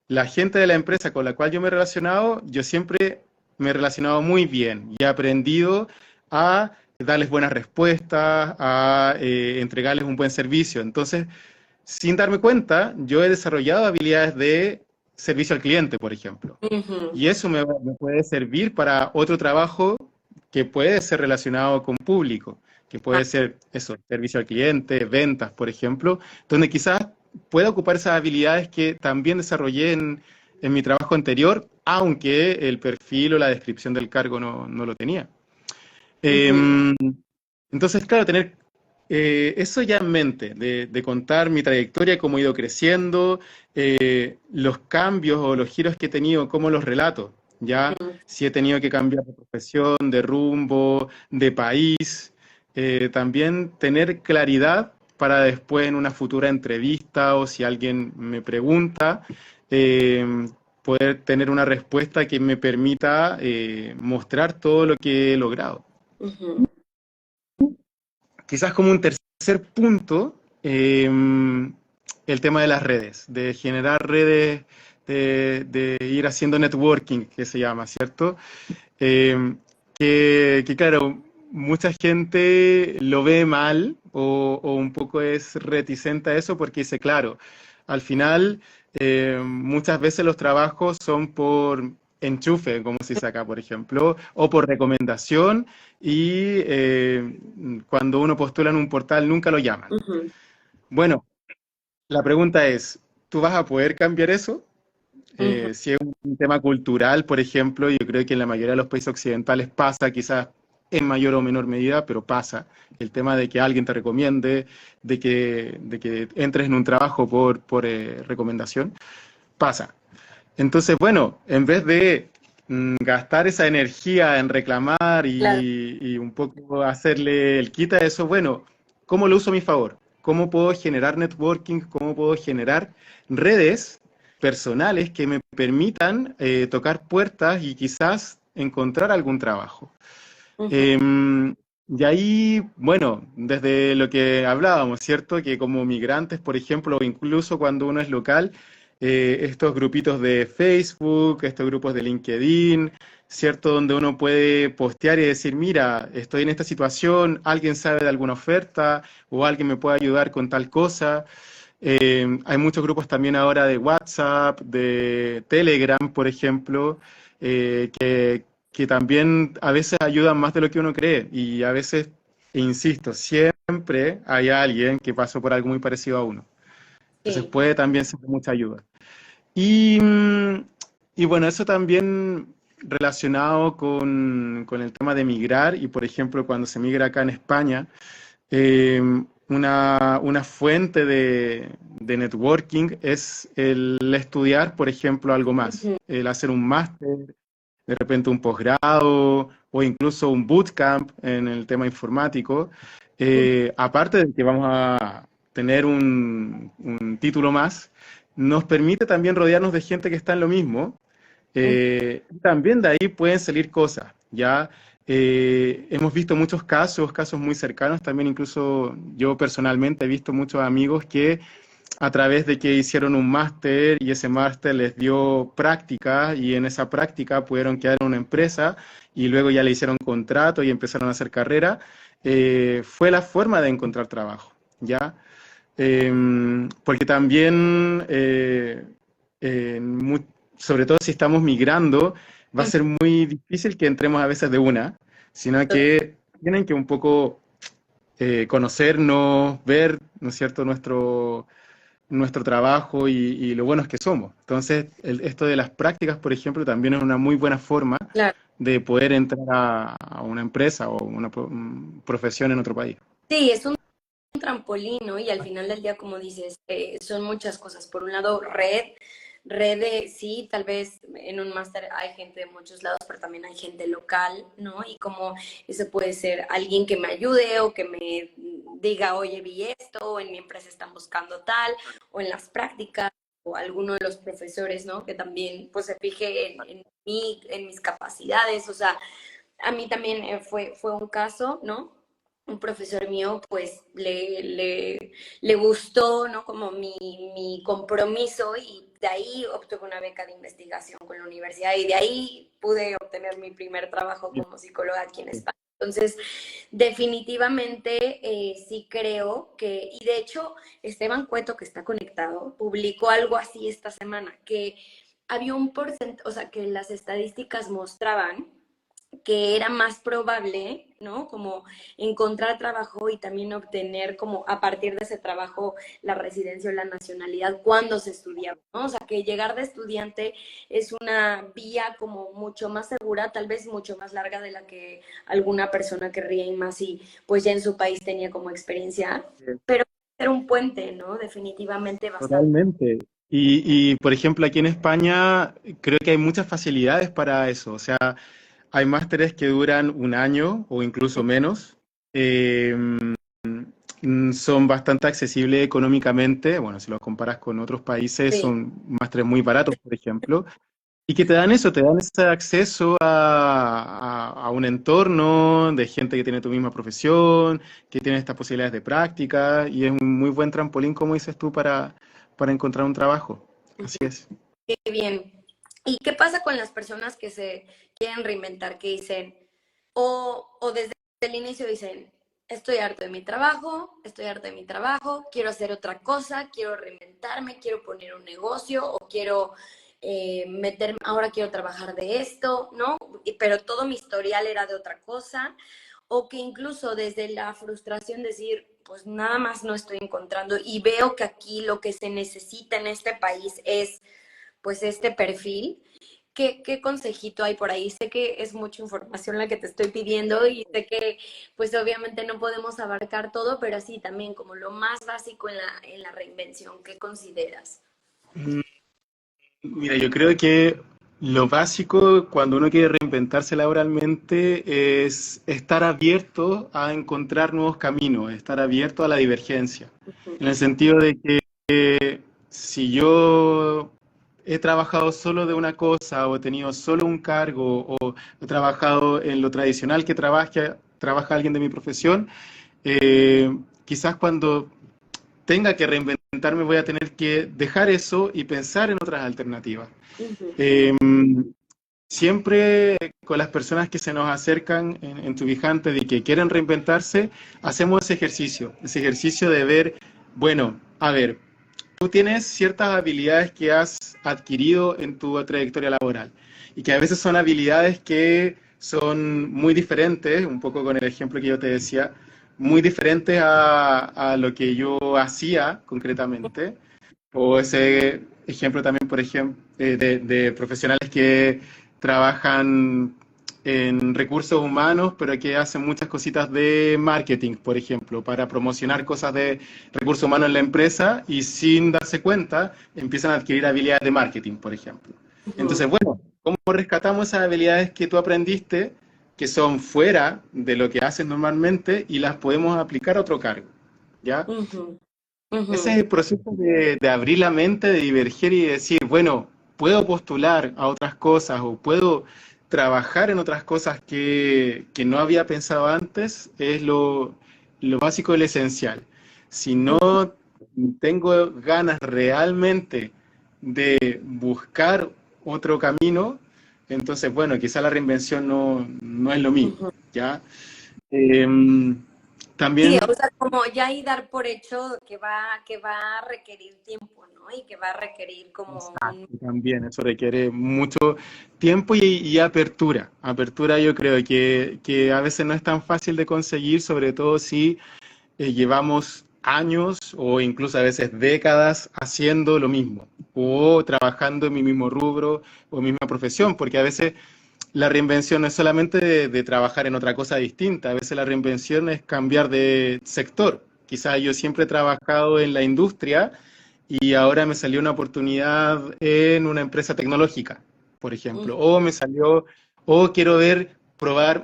La gente de la empresa con la cual yo me he relacionado, yo siempre me he relacionado muy bien y he aprendido a darles buenas respuestas, a entregarles un buen servicio. Entonces, sin darme cuenta, yo he desarrollado habilidades de servicio al cliente, por ejemplo. ujú. Y eso me puede servir para otro trabajo que puede ser relacionado con público, que Ah, puede ser eso, servicio al cliente, ventas, por ejemplo, donde quizás pueda ocupar esas habilidades que también desarrollé en mi trabajo anterior, aunque el perfil o la descripción del cargo no lo tenía. ujú. Eh, entonces, claro, tener eso ya en mente, de contar mi trayectoria, cómo he ido creciendo, los cambios o los giros que he tenido, cómo los relato, ya Mm. si he tenido que cambiar de profesión, de rumbo, de país, también tener claridad para después en una futura entrevista o si alguien me pregunta, eh, poder tener una respuesta que me permita mostrar todo lo que he logrado. Ujú. Quizás como un tercer punto, el tema de las redes, de generar redes, de ir haciendo networking, que se llama, ¿cierto? Eh, que claro, mucha gente lo ve mal o un poco es reticente a eso porque dice, claro, al final muchas veces los trabajos son por enchufe, como se dice acá, por ejemplo, o por recomendación y cuando uno postula en un portal nunca lo llaman. Ujú. Bueno, la pregunta es, ¿tú vas a poder cambiar eso? Ujú. Si es un tema cultural, por ejemplo, yo creo que en la mayoría de los países occidentales pasa, quizás en mayor o menor medida, pero pasa. El tema de que alguien te recomiende, de que entres en un trabajo por recomendación, pasa. Entonces, bueno, en vez de gastar esa energía en reclamar Claro. y un poco hacerle el quita a eso, bueno, ¿cómo lo uso a mi favor? ¿Cómo puedo generar networking? ¿Cómo puedo generar redes personales que me permitan tocar puertas y quizás encontrar algún trabajo? Ujú. Eh, y ahí, bueno, desde lo que hablábamos, ¿cierto? Que como migrantes, por ejemplo, o incluso cuando uno es local, estos grupitos de Facebook, estos grupos de LinkedIn, ¿cierto? Donde uno puede postear y decir, mira, estoy en esta situación, alguien sabe de alguna oferta o alguien me puede ayudar con tal cosa. Hay muchos grupos también ahora de WhatsApp, de Telegram, por ejemplo, que también a veces ayudan más de lo que uno cree y a veces, insisto, siempre hay alguien que pasó por algo muy parecido a uno. Entonces Sí. puede también ser de mucha ayuda. Y, y bueno, eso también relacionado con el tema de migrar y, por ejemplo, cuando se migra acá en España, eh, una fuente de networking es el estudiar, por ejemplo, algo más, Ujú. el hacer un máster, de repente un posgrado o incluso un bootcamp en el tema informático. Ujú. Aparte de que vamos a tener un título más, nos permite también rodearnos de gente que está en lo mismo. También de ahí pueden salir cosas, ¿ya? Hemos visto muchos casos muy cercanos, también incluso yo personalmente he visto muchos amigos que a través de que hicieron un máster y ese máster les dio práctica y en esa práctica pudieron quedar en una empresa y luego ya le hicieron contrato y empezaron a hacer carrera, fue la forma de encontrar trabajo, ¿ya? Porque también, mu- sobre todo si estamos migrando, va a Ujú. ser muy difícil que entremos a veces de una, sino que tienen que un poco conocernos, ver, ¿no es cierto?, nuestro trabajo y lo buenos que somos. Entonces, esto de las prácticas, por ejemplo, también es una muy buena forma Claro. de poder entrar a una empresa o una profesión en otro país. Sí, es un trampolín, ¿no? Y al final del día, como dices, son muchas cosas. Por un lado, red de, sí, tal vez en un máster hay gente de muchos lados, pero también hay gente local, ¿no? Y como eso puede ser alguien que me ayude o que me diga, oye, vi esto, o en mi empresa están buscando tal, o en las prácticas, o alguno de los profesores, ¿no? Que también, pues, se fije en mí, en mis capacidades, o sea, a mí también fue un caso, ¿no? Un profesor mío, pues, le gustó, ¿no? Como mi compromiso y de ahí obtuve una beca de investigación con la universidad y de ahí pude obtener mi primer trabajo como psicóloga aquí en España. Entonces, definitivamente sí creo que, y de hecho, Esteban Cueto, que está conectado, publicó algo así esta semana, que había un porcentaje, o sea, que las estadísticas mostraban que era más probable, ¿no? Como encontrar trabajo y también obtener como a partir de ese trabajo la residencia o la nacionalidad cuando se estudiaba, ¿no? O sea, que llegar de estudiante es una vía como mucho más segura, tal vez mucho más larga de la que alguna persona querría y más si pues ya en su país tenía como experiencia, pero ser un puente, ¿no? Definitivamente bastante. Totalmente. Por ejemplo, aquí en España creo que hay muchas facilidades para eso. O sea, hay másteres que duran un año o incluso menos. Eh, Son bastante accesibles económicamente. Bueno, si los comparas con otros países, Sí, son másteres muy baratos, por ejemplo. Y que te dan eso, te dan ese acceso a un entorno de gente que tiene tu misma profesión, que tiene estas posibilidades de práctica, y es un muy buen trampolín, como dices tú, para encontrar un trabajo. Así es. qué bien. ¿Y qué pasa con las personas que se quieren reinventar, que dicen, o desde el inicio dicen, estoy harto de mi trabajo, estoy harto de mi trabajo, quiero hacer otra cosa, quiero reinventarme, quiero poner un negocio o quiero meterme, ahora quiero trabajar de esto, ¿no? Pero todo mi historial era de otra cosa, o que incluso desde la frustración decir, pues nada más no estoy encontrando y veo que aquí lo que se necesita en este país es pues este perfil. ¿Qué consejito hay por ahí? Sé que es mucha información la que te estoy pidiendo y sé que pues obviamente no podemos abarcar todo, pero sí también como lo más básico en la reinvención, ¿qué consideras? Mira, yo creo que lo básico cuando uno quiere reinventarse laboralmente es estar abierto a encontrar nuevos caminos, estar abierto a la divergencia, Ujú. en el sentido de que si yo he trabajado solo de una cosa o he tenido solo un cargo o he trabajado en lo tradicional que trabaja alguien de mi profesión, quizás cuando tenga que reinventarme voy a tener que dejar eso y pensar en otras alternativas. Ujú. Eh, Siempre con las personas que se nos acercan en Tubijante y que quieren reinventarse, hacemos ese ejercicio de ver, bueno, a ver, tú tienes ciertas habilidades que has adquirido en tu trayectoria laboral y que a veces son habilidades que son muy diferentes, un poco con el ejemplo que yo te decía, muy diferentes a lo que yo hacía concretamente. O ese ejemplo también, por ejemplo, de profesionales que trabajan en recursos humanos, pero que hacen muchas cositas de marketing, por ejemplo, para promocionar cosas de recursos humanos en la empresa y sin darse cuenta empiezan a adquirir habilidades de marketing, por ejemplo. Ujú. Entonces, bueno, ¿cómo rescatamos esas habilidades que tú aprendiste, que son fuera de lo que haces normalmente y las podemos aplicar a otro cargo? ¿Ya? Ujú. Ese es Ujú. el proceso de abrir la mente, de diverger y decir, bueno, puedo postular a otras cosas o puedo trabajar en otras cosas que no había pensado antes, es lo básico y lo esencial. Si no tengo ganas realmente de buscar otro camino, entonces, bueno, quizá la reinvención no es lo mío, Ujú. ¿ya? Em, Sí, También o sea, como ya y dar por hecho que va a requerir tiempo, ¿no? Y que va a requerir como un... exacto, también, eso requiere mucho tiempo y apertura. Apertura yo creo que a veces no es tan fácil de conseguir, sobre todo si llevamos años o incluso a veces décadas haciendo lo mismo o trabajando en mi mismo rubro o misma profesión, porque a veces la reinvención no es solamente de trabajar en otra cosa distinta, a veces la reinvención es cambiar de sector, quizás yo siempre he trabajado en la industria y ahora me salió una oportunidad en una empresa tecnológica, por ejemplo, o me salió, o quiero probar,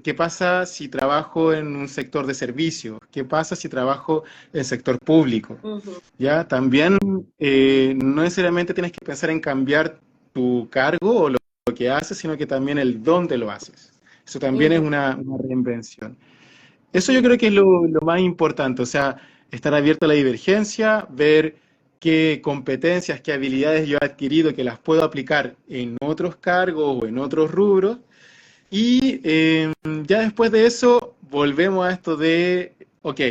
¿qué pasa si trabajo en un sector de servicios? ¿Qué pasa si trabajo en el sector público? Ujú, ¿Ya? También no necesariamente tienes que pensar en cambiar tu cargo o lo que haces, sino que también el dónde lo haces. Eso también es ujú, una reinvención. Eso yo ujú, creo que es lo más importante, o sea, estar abierto a la divergencia, ver qué competencias, qué habilidades yo he adquirido que las puedo aplicar en otros cargos o en otros rubros. Y ya después de eso, volvemos a esto de, ok,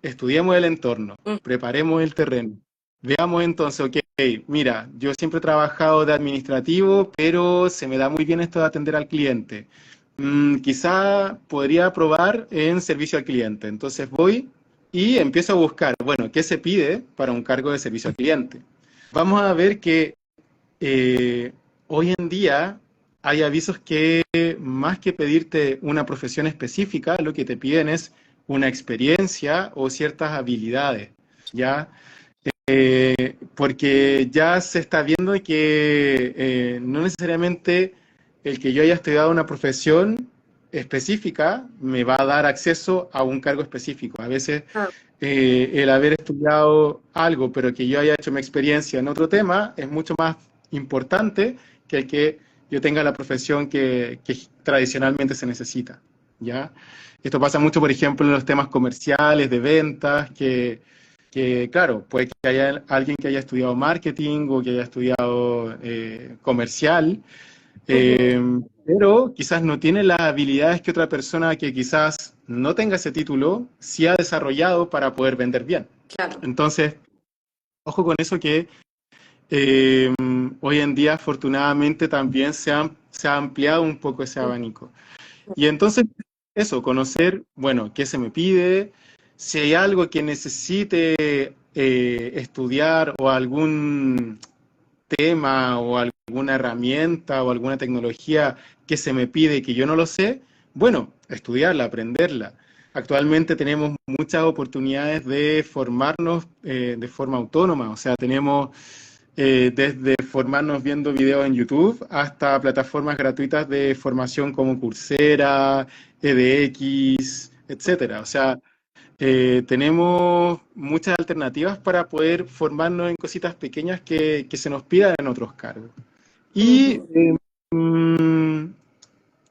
estudiemos el entorno, ujú. preparemos el terreno. Veamos entonces, ok, mira, yo siempre he trabajado de administrativo, pero se me da muy bien esto de atender al cliente. Quizá podría probar en servicio al cliente. Entonces voy y empiezo a buscar, bueno, ¿qué se pide para un cargo de servicio al cliente? Vamos a ver que eh, hoy en día hay avisos que más que pedirte una profesión específica, lo que te piden es una experiencia o ciertas habilidades, ¿ya? Porque ya se está viendo que no necesariamente el que yo haya estudiado una profesión específica me va a dar acceso a un cargo específico. A veces Ah, el haber estudiado algo, pero que yo haya hecho mi experiencia en otro tema, es mucho más importante que el que yo tenga la profesión que tradicionalmente se necesita, ¿ya? Esto pasa mucho, por ejemplo, en los temas comerciales, de ventas, claro, puede que haya alguien que haya estudiado marketing o que haya estudiado comercial, ujú, eh, pero quizás no tiene las habilidades que otra persona que quizás no tenga ese título sí ha desarrollado para poder vender bien. claro. Entonces, ojo con eso que eh, hoy en día afortunadamente también se ha ampliado un poco ese Ujú, abanico. Y entonces, eso, conocer, bueno, qué se me pide, si hay algo que necesite estudiar o algún tema o alguna herramienta o alguna tecnología que se me pide y que yo no lo sé, bueno, estudiarla, aprenderla. Actualmente tenemos muchas oportunidades de formarnos de forma autónoma, o sea, tenemos desde formarnos viendo videos en YouTube hasta plataformas gratuitas de formación como Coursera, edX, etcétera. O sea, tenemos muchas alternativas para poder formarnos en cositas pequeñas que se nos pidan en otros cargos. Y ujú, mm,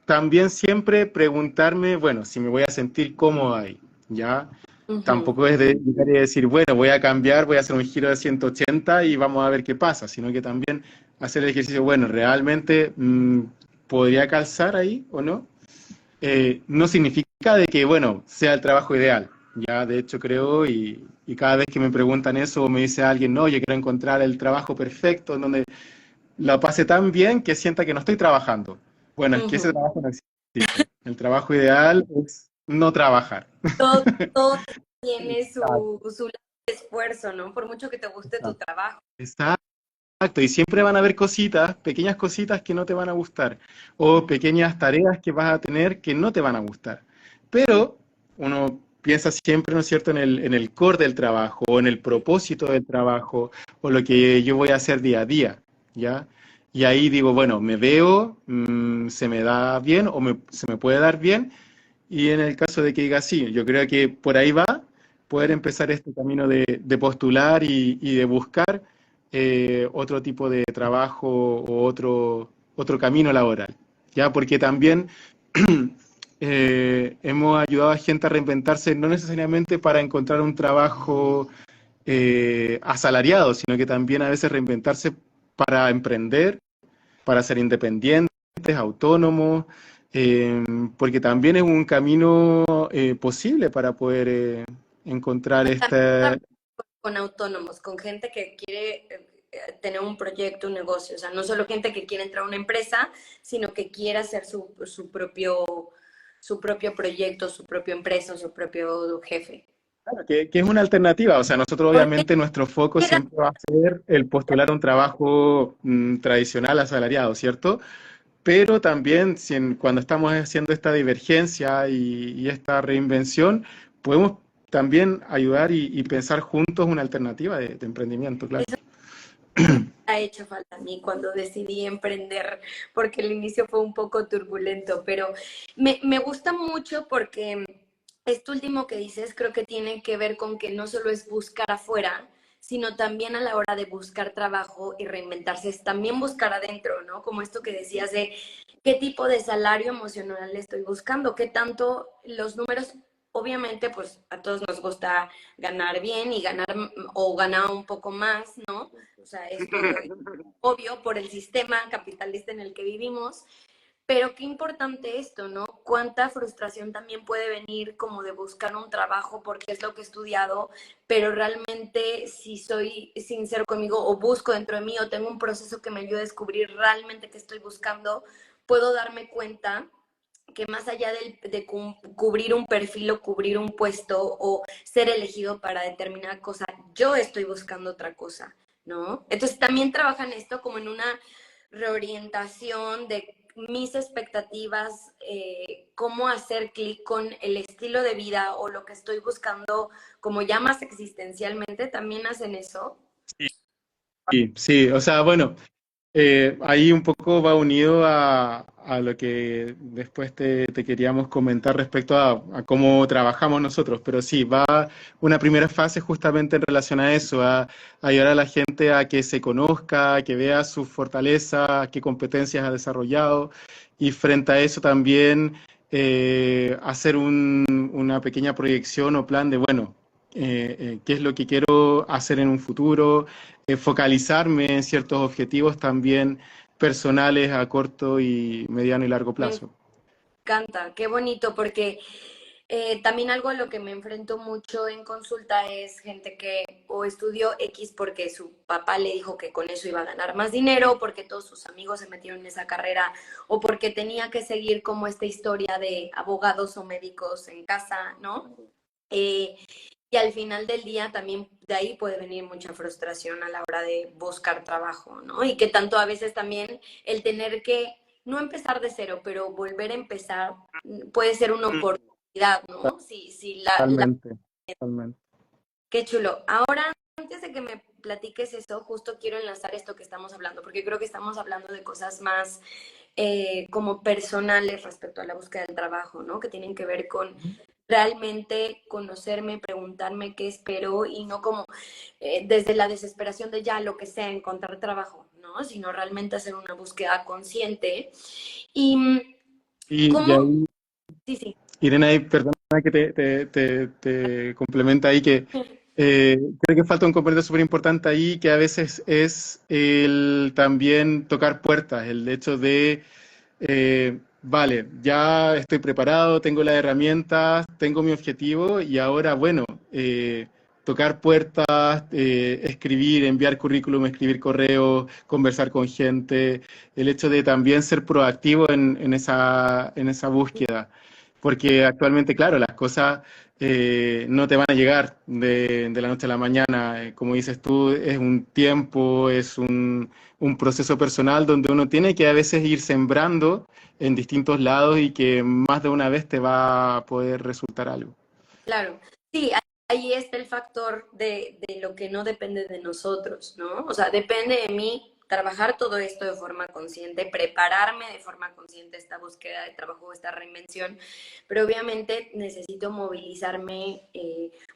también siempre preguntarme, bueno, si me voy a sentir cómodo ahí, ¿ya? ujú, Tampoco es de llegar y decir, bueno, voy a cambiar, voy a hacer un giro de 180 y vamos a ver qué pasa, sino que también hacer el ejercicio, bueno, realmente podría calzar ahí o no. No significa de que, bueno, sea el trabajo ideal. Ya, de hecho, creo, y cada vez que me preguntan eso, o me dice alguien, no, yo quiero encontrar el trabajo perfecto, en donde la pase tan bien que sienta que no estoy trabajando. Bueno, es que ese ujú. trabajo no existe. El trabajo ideal es no trabajar. Todo tiene Exacto, su lado de esfuerzo, ¿no? Por mucho que te guste tu exacto. trabajo. Exacto, y siempre van a haber cositas, pequeñas cositas que no te van a gustar, o pequeñas tareas que vas a tener que no te van a gustar. Pero uno piensa siempre, ¿no es cierto?, en el core del trabajo, o en el propósito del trabajo, o lo que yo voy a hacer día a día, ¿ya? Y ahí digo, bueno, me veo, se me da bien, o se me puede dar bien, y en el caso de que diga sí, yo creo que por ahí va poder Ujú. empezar este camino de postular y de buscar otro tipo de trabajo o otro camino laboral. ¿Ya? Porque también hemos ayudado a gente a reinventarse no necesariamente para encontrar un trabajo asalariado, sino que también a veces reinventarse para emprender, para ser independientes, autónomos, eh, porque también es un camino posible para poder encontrar Pues también esta... con autónomos, con gente que quiere tener un proyecto, un negocio. O sea, no solo gente que quiere entrar a una empresa, sino que quiere hacer su propio proyecto, su propia empresa, su propio jefe. Claro, que es una alternativa, o sea, nosotros Porque obviamente nuestro foco era- siempre va a ser el postular a un trabajo tradicional asalariado, ¿cierto? Pero también cuando estamos haciendo esta divergencia y esta reinvención, podemos también ayudar y pensar juntos una alternativa de emprendimiento, claro. Eso ha hecho falta a mí cuando decidí emprender, porque el inicio fue un poco turbulento, pero me gusta mucho porque esto último que dices creo que tiene que ver con que no solo es buscar afuera, sino también a la hora de buscar trabajo y reinventarse, es también buscar adentro, ¿no? Como esto que decías de qué tipo de salario emocional estoy buscando, qué tanto los números, obviamente, pues a todos nos gusta ganar bien y ganar o ganar un poco más, ¿no? O sea, esto es obvio por el sistema capitalista en el que vivimos, pero qué importante esto, ¿no? Cuánta frustración también puede venir como de buscar un trabajo porque es lo que he estudiado, pero realmente si soy sincero conmigo o busco dentro de mí o tengo un proceso que me ayude a descubrir realmente qué estoy buscando, puedo darme cuenta que más allá de cubrir un perfil o cubrir un puesto o ser elegido para determinada cosa, yo estoy buscando otra cosa, ¿no? Entonces también trabajan esto como en una reorientación de mis expectativas, cómo hacer clic con el estilo de vida o lo que estoy buscando como ya más existencialmente, también hacen eso. Sí, sí, o sea, bueno, ahí un poco va unido a lo que después te queríamos comentar respecto a cómo trabajamos nosotros, pero sí, va una primera fase justamente en relación a eso, a ayudar a la gente a que se conozca, a que vea sus fortalezas, qué competencias ha desarrollado y frente a eso también hacer una pequeña proyección o plan de, bueno, qué es lo que quiero hacer en un futuro, focalizarme en ciertos objetivos también personales a corto y mediano y largo Me plazo. encanta, qué bonito, porque también algo a lo que me enfrento mucho en consulta es gente que o estudió X porque su papá le dijo que con eso iba a ganar más dinero, porque todos sus amigos se metieron en esa carrera, o porque tenía que seguir como esta historia de abogados o médicos en casa, ¿no? Eh, y al final del día también de ahí puede venir mucha frustración a la hora de buscar trabajo, ¿no? Y que tanto a veces también el tener que no empezar de cero, pero volver a empezar puede ser una oportunidad, ¿no? Totalmente, totalmente. Qué chulo. Ahora, antes de que me platiques eso, justo quiero enlazar esto que estamos hablando, porque creo que estamos hablando de cosas más como personales respecto a la búsqueda del trabajo, ¿no? Que tienen que ver con realmente conocerme, preguntarme qué espero y no como desde la desesperación de ya lo que sea, encontrar trabajo, ¿no? Sino realmente hacer una búsqueda consciente. Y Y cómo, ahí, sí, sí, Irene, ahí, perdona que te complementa ahí, que creo que falta un componente súper importante ahí, que a veces es el también tocar puertas, el hecho de vale, ya estoy preparado, tengo las herramientas, tengo mi objetivo y ahora, bueno, tocar puertas, escribir, enviar currículum, escribir correos, conversar con gente, el hecho de también ser proactivo en esa búsqueda. Porque actualmente, claro, las cosas no te van a llegar de la noche a la mañana. Como dices tú, es un tiempo, es un proceso personal donde uno tiene que a veces ir sembrando en distintos lados y que más de una vez te va a poder resultar algo. claro. Sí, ahí está el factor de lo que no depende de nosotros, ¿no? O sea, depende de mí trabajar todo esto de forma consciente, prepararme de forma consciente esta búsqueda de trabajo, esta reinvención, pero obviamente necesito movilizarme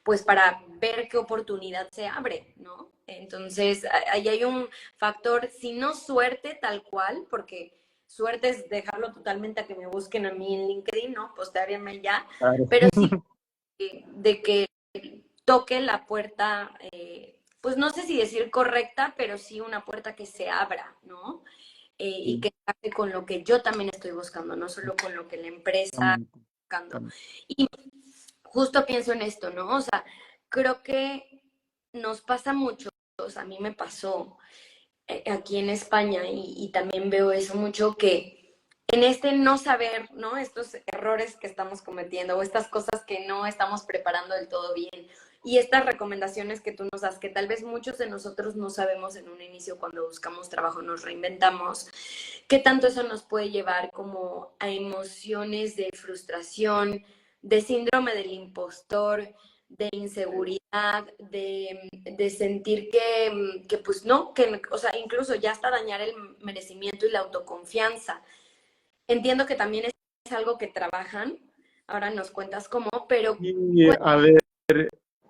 pues para ver qué oportunidad se abre, ¿no? Entonces, ahí hay un factor, si no suerte tal cual, porque suerte es dejarlo totalmente a que me busquen a mí en LinkedIn, ¿no? Postéenme ya, Claro. pero sí de que toque la puerta, pues no sé si decir correcta, pero sí una puerta que se abra, ¿no? Y Sí, que encaje con lo que yo también estoy buscando, no solo con lo que la empresa está totalmente, buscando. totalmente. Y justo pienso en esto, ¿no? O sea, creo que nos pasa mucho, o sea, a mí me pasó aquí en España y también veo eso mucho que en este no saber, ¿no? Estos errores que estamos cometiendo o estas cosas que no estamos preparando del todo bien y estas recomendaciones que tú nos das, que tal vez muchos de nosotros no sabemos en un inicio cuando buscamos trabajo, nos reinventamos, qué tanto eso nos puede llevar como a emociones de frustración, de síndrome del impostor, de inseguridad, de sentir que pues no, que, o sea, incluso ya hasta dañar el merecimiento y la autoconfianza. Entiendo que también es algo que trabajan, ahora nos cuentas cómo, pero Y a ver,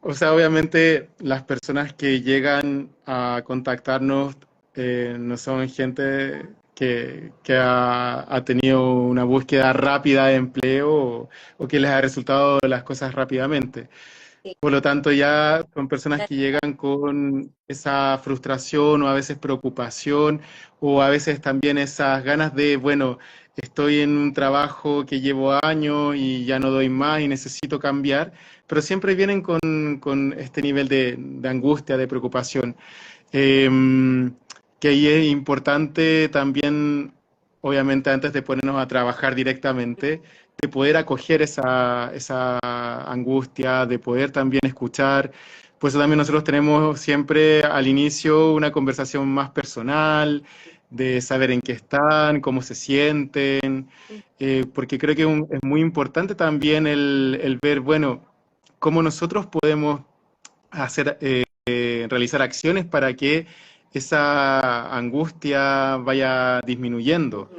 o sea, obviamente las personas que llegan a contactarnos no son gente que ha tenido una búsqueda rápida de empleo o que les ha resultado las cosas rápidamente. sí, Por lo tanto, ya son personas que llegan con esa frustración o a veces preocupación o a veces también esas ganas de, bueno, estoy en un trabajo que llevo años y ya no doy más y necesito cambiar, pero siempre vienen con este nivel de angustia, de preocupación. Eh, que ahí es importante también, obviamente, antes de ponernos a trabajar directamente, de poder acoger esa angustia, de poder también escuchar. Por eso también nosotros tenemos siempre al inicio una conversación más personal, de saber en qué están, cómo se sienten, porque creo que es muy importante también el ver, bueno, cómo nosotros podemos hacer, realizar acciones para que esa angustia vaya disminuyendo.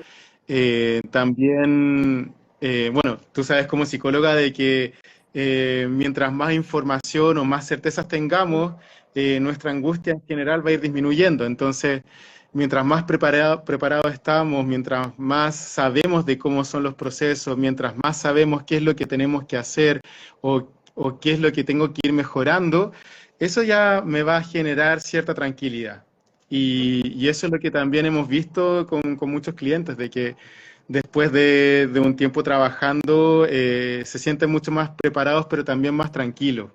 También, bueno, tú sabes como psicóloga de que mientras más información o más certezas tengamos, nuestra angustia en general va a ir disminuyendo. Entonces, mientras más preparados estamos, mientras más sabemos de cómo son los procesos, mientras más sabemos qué es lo que tenemos que hacer o qué es lo que tengo que ir mejorando, eso ya me va a generar cierta tranquilidad. Y eso es lo que también hemos visto con muchos clientes, de que después de un tiempo trabajando se sienten mucho más preparados, pero también más tranquilos.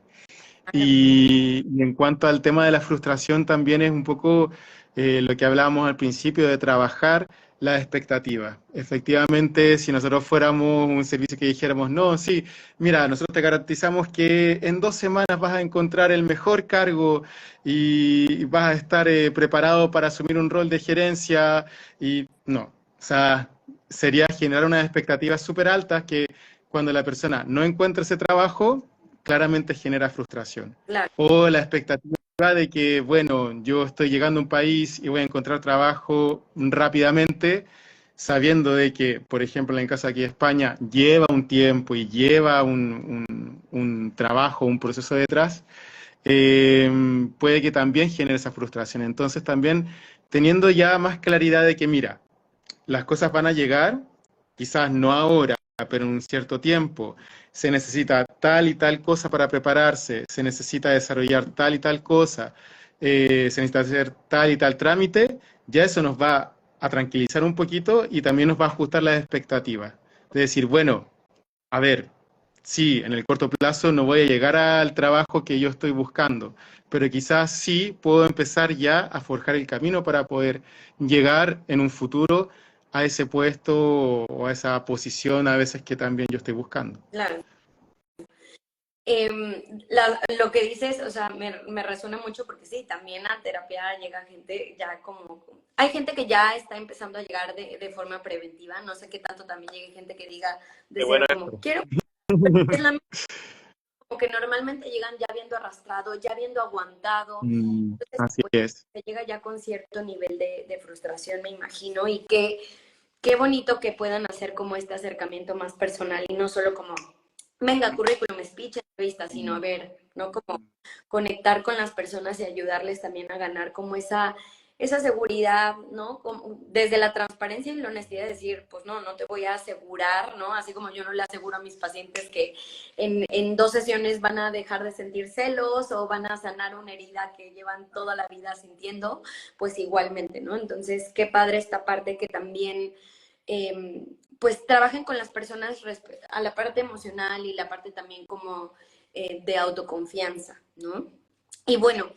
Y en cuanto al tema de la frustración, también es un poco lo que hablábamos al principio de trabajar las expectativas. Efectivamente, si nosotros fuéramos un servicio que dijéramos, no, sí, mira, nosotros te garantizamos que en 2 semanas vas a encontrar el mejor cargo y vas a estar preparado para asumir un rol de gerencia y no, o sea, sería generar unas expectativas súper altas que cuando la persona no encuentra ese trabajo, claramente genera frustración. claro, O la expectativa de que, bueno, yo estoy llegando a un país y voy a encontrar trabajo rápidamente, sabiendo de que, por ejemplo, en el caso aquí de España, lleva un tiempo y lleva un trabajo, un proceso detrás, puede que también genere esa frustración. Entonces, también teniendo ya más claridad de que, mira, las cosas van a llegar, quizás no ahora, pero en un cierto tiempo. Se necesita tal y tal cosa para prepararse, se necesita desarrollar tal y tal cosa, se necesita hacer tal y tal trámite, ya eso nos va a tranquilizar un poquito y también nos va a ajustar las expectativas. De decir, bueno, a ver, sí, en el corto plazo no voy a llegar al trabajo que yo estoy buscando, pero quizás sí puedo empezar ya a forjar el camino para poder llegar en un futuro a ese puesto o a esa posición a veces que también yo estoy buscando. claro. Lo que dices, o sea, me resuena mucho porque sí, también a terapia llega gente ya como, hay gente que ya está empezando a llegar de forma preventiva, no sé qué tanto también llegue gente que diga de Qué cero bueno como, esto. quiero, es la como que normalmente llegan ya habiendo arrastrado, ya habiendo aguantado, entonces Así pues es. se llega ya con cierto nivel de frustración, me imagino, y que qué bonito que puedan hacer como este acercamiento más personal y no solo como, venga, currículum, speech, entrevista, sino a ver, ¿no? Como conectar con las personas y ayudarles también a ganar como esa seguridad, ¿no? Como, desde la transparencia y la honestidad de decir, pues no, no te voy a asegurar, ¿no? Así como yo no le aseguro a mis pacientes que en 2 sesiones van a dejar de sentir celos o van a sanar una herida que llevan toda la vida sintiendo, pues igualmente, ¿no? Entonces, qué padre esta parte que también pues trabajen con las personas a la parte emocional y la parte también como de autoconfianza, ¿no? Y bueno,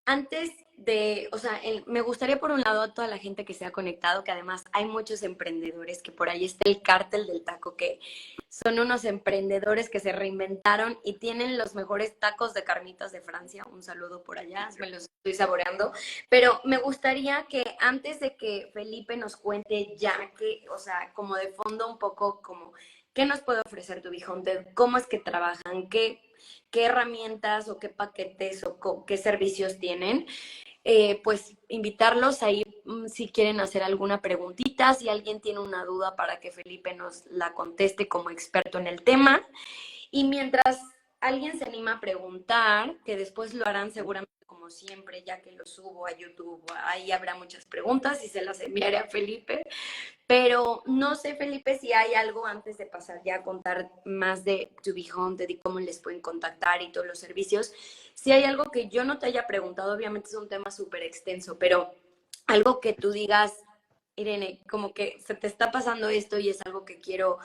antes de, o sea, me gustaría por un lado a toda la gente que se ha conectado, que además hay muchos emprendedores, que por ahí está el cártel del taco, que son unos emprendedores que se reinventaron y tienen los mejores tacos de carnitas de Francia. Un saludo por allá, me los estoy saboreando. Pero me gustaría que antes de que Felipe nos cuente ya que, o sea, como de fondo un poco como ¿qué nos puede ofrecer To Be Haunted? ¿Cómo es que trabajan? ¿Qué herramientas o qué paquetes o qué servicios tienen? Pues invitarlos ahí si quieren hacer alguna preguntita, si alguien tiene una duda para que Felipe nos la conteste como experto en el tema. Y mientras alguien se anima a preguntar, que después lo harán seguramente como siempre, ya que lo subo a YouTube, ahí habrá muchas preguntas y se las enviaré a Felipe. Pero no sé, Felipe, si hay algo antes de pasar ya a contar más de To Be Haunted y cómo les pueden contactar y todos los servicios. Si hay algo que yo no te haya preguntado, obviamente es un tema súper extenso, pero algo que tú digas, Irene, como que se te está pasando esto y es algo que quiero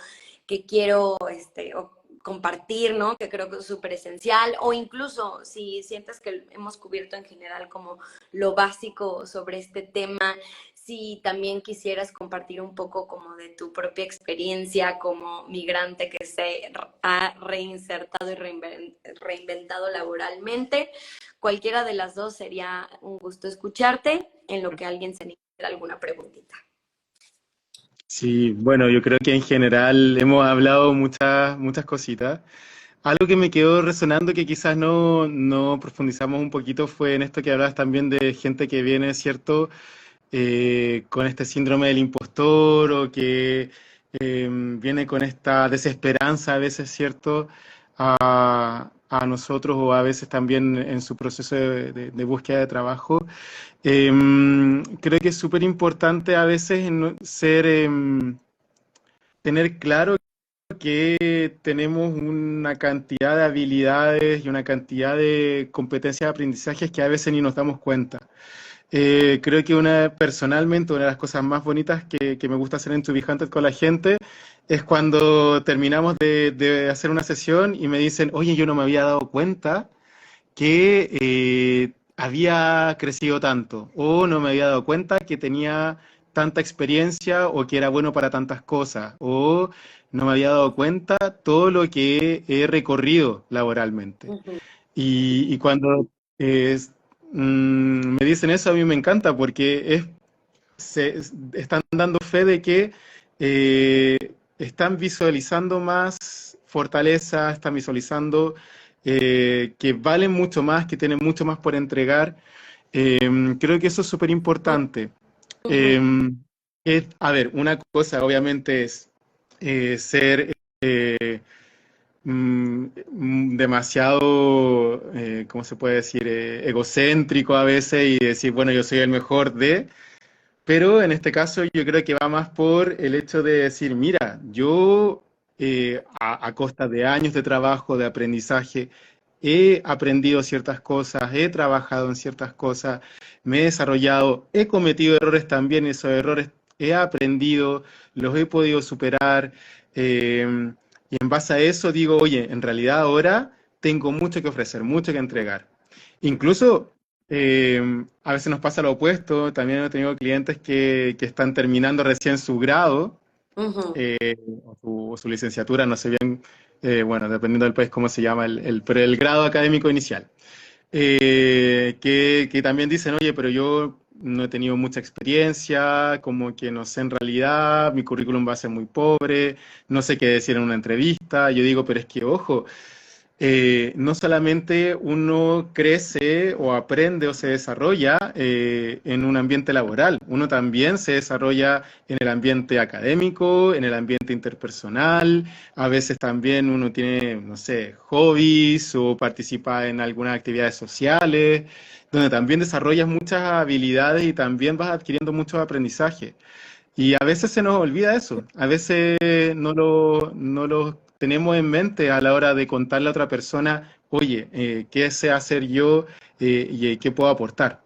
compartir, ¿no? Que creo que es súper esencial, o incluso si sientes que hemos cubierto en general como lo básico sobre este tema, si también quisieras compartir un poco como de tu propia experiencia como migrante que se ha reinsertado y reinventado laboralmente, cualquiera de las dos sería un gusto escucharte en lo que alguien se anime a hacer alguna preguntita. Sí, bueno, yo creo que en general hemos hablado muchas cositas. Algo que me quedó resonando que quizás no profundizamos un poquito fue en esto que hablabas también de gente que viene, ¿cierto? Con este síndrome del impostor o que viene con esta desesperanza a veces, ¿cierto? A nosotros o a veces también en su proceso de búsqueda de trabajo. Creo que es súper importante a veces tener claro que tenemos una cantidad de habilidades y una cantidad de competencias de aprendizajes que a veces ni nos damos cuenta. Creo que personalmente una de las cosas más bonitas que me gusta hacer en To Be Hunted con la gente es cuando terminamos de hacer una sesión y me dicen, oye, yo no me había dado cuenta que había crecido tanto o no me había dado cuenta que tenía tanta experiencia o que era bueno para tantas cosas o no me había dado cuenta todo lo que he recorrido laboralmente. Ujú. Y cuando eh, me dicen eso, a mí me encanta porque están dando fe de que eh, están visualizando más fortaleza, están visualizando que valen mucho más, que tienen mucho más por entregar. Eh, Creo que eso es súper importante. Ujú. A ver, una cosa obviamente es ser demasiado, ¿cómo se puede decir?, egocéntrico a veces y decir, bueno, yo soy el mejor de, pero en este caso yo creo que va más por el hecho de decir, mira, yo a costa de años de trabajo, de aprendizaje, he aprendido ciertas cosas, he trabajado en ciertas cosas, me he desarrollado, he cometido errores también, esos errores he aprendido, los he podido superar, y en base a eso digo, oye, en realidad ahora tengo mucho que ofrecer, mucho que entregar. Incluso a veces nos pasa lo opuesto, también he tenido clientes que están terminando recién su grado Ujú. o su licenciatura, no sé bien, bueno, dependiendo del país cómo se llama, pero el grado académico inicial. Que también dicen, oye, pero yo no he tenido mucha experiencia, como que no sé en realidad, mi currículum va a ser muy pobre, no sé qué decir en una entrevista. Yo digo, pero es que, ojo, no solamente uno crece o aprende o se desarrolla en un ambiente laboral, uno también se desarrolla en el ambiente académico, en el ambiente interpersonal, a veces también uno tiene, no sé, hobbies o participa en algunas actividades sociales, donde también desarrollas muchas habilidades y también vas adquiriendo muchos aprendizajes. Y a veces se nos olvida eso, a veces no lo tenemos en mente a la hora de contarle a otra persona, oye, ¿qué sé hacer yo y qué puedo aportar?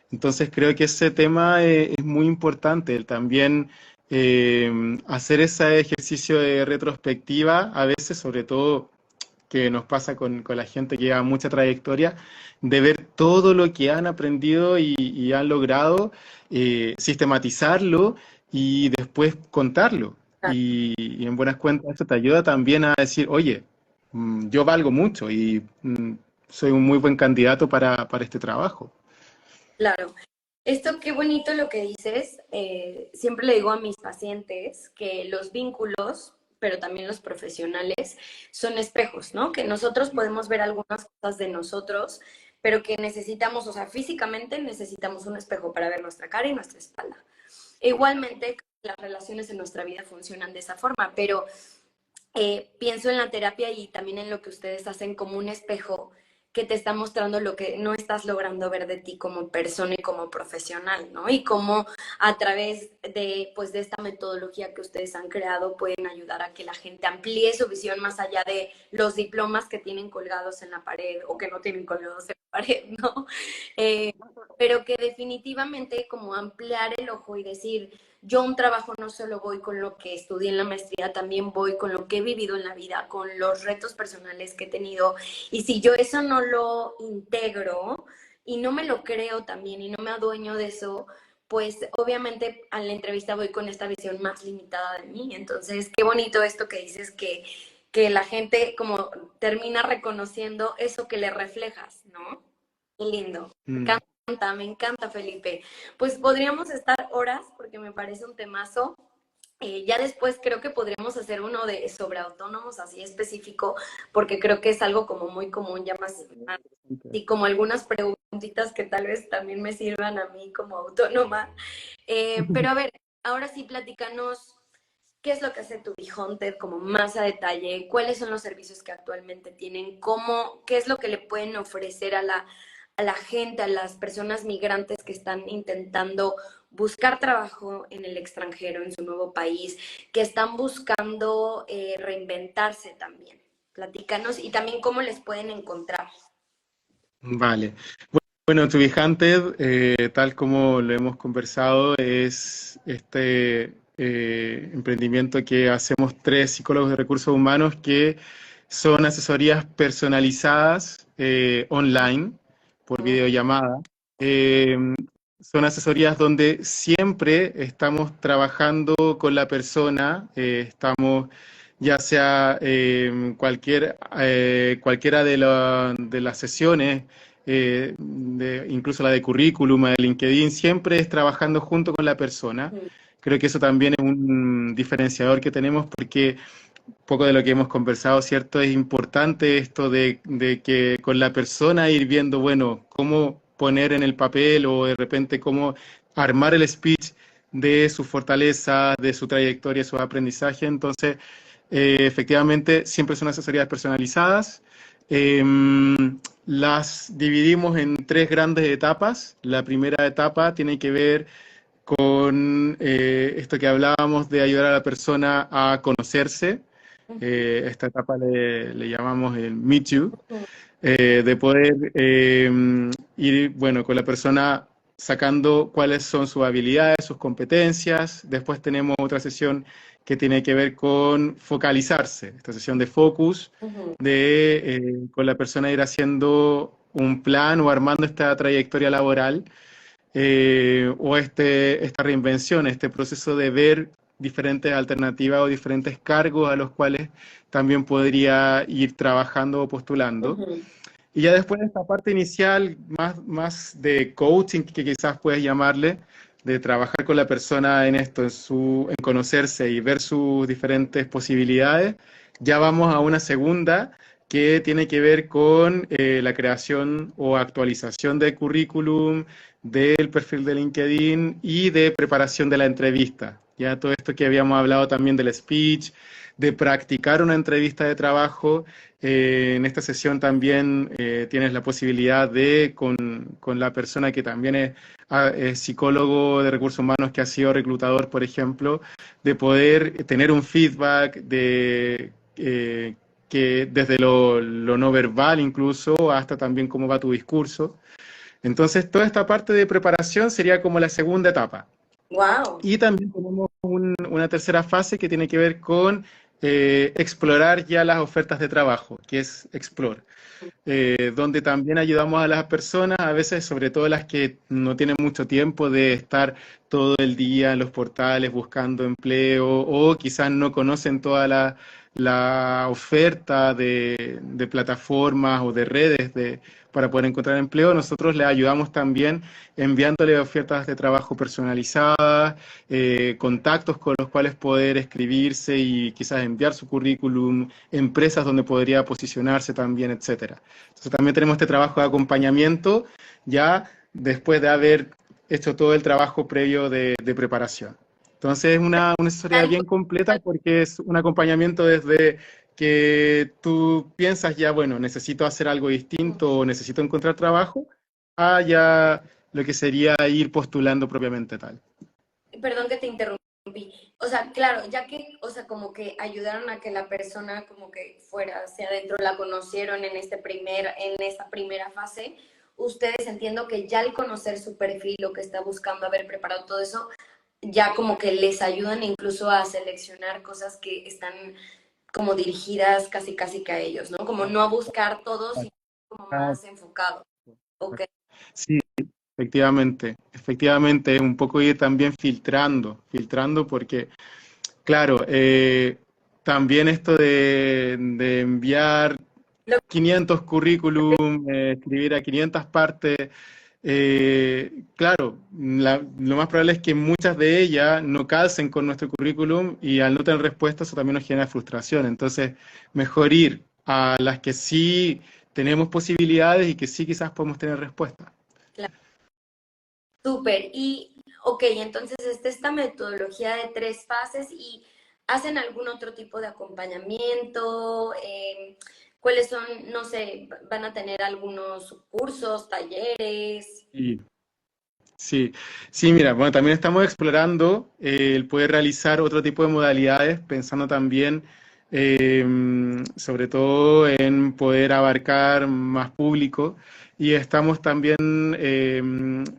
Entonces creo que ese tema es muy importante, el también hacer ese ejercicio de retrospectiva, a veces, sobre todo que nos pasa con la gente que lleva mucha trayectoria, de ver todo lo que han aprendido y han logrado, sistematizarlo y después contarlo. Y en buenas cuentas esto te ayuda también a decir, oye, yo valgo mucho y soy un muy buen candidato para este trabajo. Claro. Esto, qué bonito lo que dices. Siempre le digo a mis pacientes que los vínculos pero también los profesionales, son espejos, ¿no? Que nosotros podemos ver algunas cosas de nosotros, pero que necesitamos, o sea, físicamente necesitamos un espejo para ver nuestra cara y nuestra espalda. E igualmente, las relaciones en nuestra vida funcionan de esa forma, pero pienso en la terapia y también en lo que ustedes hacen como un espejo que te está mostrando lo que no estás logrando ver de ti como persona y como profesional, ¿no? Y cómo a través de, pues, de esta metodología que ustedes han creado pueden ayudar a que la gente amplíe su visión más allá de los diplomas que tienen colgados en la pared o que no tienen colgados en la pared, ¿no? Eh, pero que definitivamente como ampliar el ojo y decir, yo a un trabajo no solo voy con lo que estudié en la maestría, también voy con lo que he vivido en la vida, con los retos personales que he tenido. Y si yo eso no lo integro y no me lo creo también y no me adueño de eso, pues obviamente a la entrevista voy con esta visión más limitada de mí. Entonces, qué bonito esto que dices que la gente como termina reconociendo eso que le reflejas, ¿no? Qué lindo. Mm. Me encanta, Felipe. Pues podríamos estar horas porque me parece un temazo. Ya después creo que podríamos hacer uno de sobre autónomos así específico, porque creo que es algo como muy común, ya más y como algunas preguntitas que tal vez también me sirvan a mí como autónoma. Pero a ver, ahora sí platícanos qué es lo que hace To Be Haunted como más a detalle, cuáles son los servicios que actualmente tienen, cómo, qué es lo que le pueden ofrecer a la gente, a las personas migrantes que están intentando buscar trabajo en el extranjero, en su nuevo país, que están buscando reinventarse también. Platícanos y también cómo les pueden encontrar. Vale. Bueno, To Be Hunted, tal como lo hemos conversado, es este emprendimiento que hacemos tres psicólogos de recursos humanos que son asesorías personalizadas online por videollamada. Eh, Son asesorías donde siempre estamos trabajando con la persona, estamos ya sea cualquiera de las sesiones, incluso la de currículum, de LinkedIn, siempre es trabajando junto con la persona. Creo que eso también es un diferenciador que tenemos porque poco de lo que hemos conversado, ¿cierto? Es importante esto de que con la persona ir viendo, bueno, cómo poner en el papel o de repente cómo armar el speech de su fortaleza, de su trayectoria, su aprendizaje. Entonces, efectivamente, siempre son asesorías personalizadas. Eh, las dividimos en tres grandes etapas. La primera etapa tiene que ver con esto que hablábamos de ayudar a la persona a conocerse. Esta etapa le llamamos el Meet You, de poder ir, bueno, con la persona sacando cuáles son sus habilidades, sus competencias. Después tenemos otra sesión que tiene que ver con focalizarse, esta sesión de focus, de con la persona ir haciendo un plan o armando esta trayectoria laboral o esta reinvención, este proceso de ver diferentes alternativas o diferentes cargos a los cuales también podría ir trabajando o postulando. Y ya después de esta parte inicial, más de coaching, que quizás puedes llamarle, de trabajar con la persona en esto, en conocerse y ver sus diferentes posibilidades, ya vamos a una segunda que tiene que ver con la creación o actualización del currículum, del perfil de LinkedIn y de preparación de la entrevista. Ya todo esto que habíamos hablado también del speech, de practicar una entrevista de trabajo. En esta sesión también tienes la posibilidad de, con la persona que también es psicólogo de recursos humanos, que ha sido reclutador, por ejemplo, de poder tener un feedback de que desde lo no verbal incluso hasta también cómo va tu discurso. Entonces, toda esta parte de preparación sería como la segunda etapa. Wow. Y también tenemos una tercera fase que tiene que ver con explorar ya las ofertas de trabajo, que es Explore, donde también ayudamos a las personas, a veces sobre todo las que no tienen mucho tiempo de estar todo el día en los portales buscando empleo o quizás no conocen todas la oferta de plataformas o de redes para poder encontrar empleo, nosotros le ayudamos también enviándole ofertas de trabajo personalizadas, contactos con los cuales poder escribirse y quizás enviar su currículum, empresas donde podría posicionarse también, etcétera. Entonces también tenemos este trabajo de acompañamiento ya después de haber hecho todo el trabajo previo de preparación. Entonces es una asesoría bien completa porque es un acompañamiento desde que tú piensas ya, bueno, necesito hacer algo distinto o necesito encontrar trabajo, a ya lo que sería ir postulando propiamente tal. Perdón que te interrumpí. O sea, claro, ya que, o sea, como que ayudaron a que la persona como que fuera hacia adentro, la conocieron en en esta primera fase, ustedes entiendo que ya al conocer su perfil, lo que está buscando, haber preparado todo eso, ya como que les ayudan incluso a seleccionar cosas que están como dirigidas casi casi que a ellos, ¿no? Como no a buscar todo, sino como más enfocado. Ok. Sí, efectivamente, es un poco ir también filtrando porque, claro, también esto de enviar Lo 500 currículum, escribir a 500 partes, claro, lo más probable es que muchas de ellas no calcen con nuestro currículum y al no tener respuesta eso también nos genera frustración. Entonces, mejor ir a las que sí tenemos posibilidades y que sí quizás podemos tener respuesta. Súper. Y, ok, entonces esta metodología de 3 fases y hacen algún otro tipo de acompañamiento. ¿Cuáles son, no sé, van a tener algunos cursos, talleres? Sí, sí, sí, mira, bueno, también estamos explorando el poder realizar otro tipo de modalidades, pensando también eh, sobre todo en poder abarcar más público y estamos también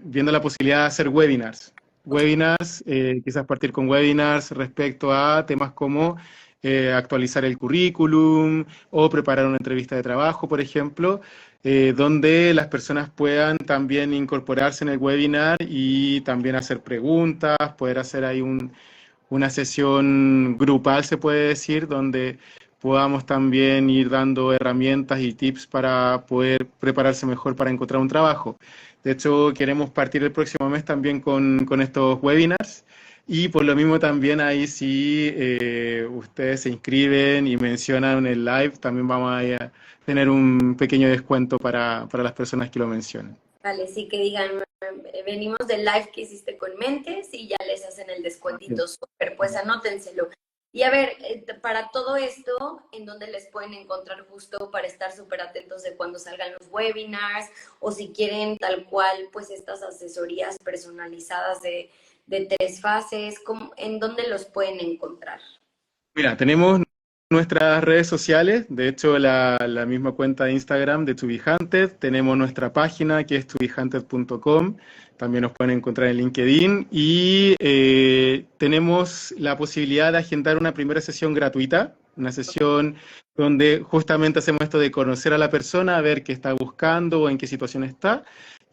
viendo la posibilidad de hacer webinars. Ok. Webinars, quizás partir con webinars respecto a temas como actualizar el currículum o preparar una entrevista de trabajo, por ejemplo, donde las personas puedan también incorporarse en el webinar y también hacer preguntas, poder hacer ahí una sesión grupal, se puede decir, donde podamos también ir dando herramientas y tips para poder prepararse mejor para encontrar un trabajo. De hecho, queremos partir el próximo mes también con estos webinars. Y por lo mismo también ahí si ustedes se inscriben y mencionan el live, también vamos a tener un pequeño descuento para las personas que lo mencionen. Vale, sí que digan, venimos del live que hiciste con Mentes y ya les hacen el descuentito. Súper, pues anótenselo. Y a ver, para todo esto, ¿en dónde les pueden encontrar justo para estar súper atentos de cuando salgan los webinars? O si quieren tal cual, pues estas asesorías personalizadas de 3 fases, ¿en dónde los pueden encontrar? Mira, tenemos nuestras redes sociales, de hecho la misma cuenta de Instagram de To Be Hunted, tenemos nuestra página que es tobehunted.com, también nos pueden encontrar en LinkedIn y tenemos la posibilidad de agendar una primera sesión gratuita, una sesión donde justamente hacemos esto de conocer a la persona, ver qué está buscando o en qué situación está.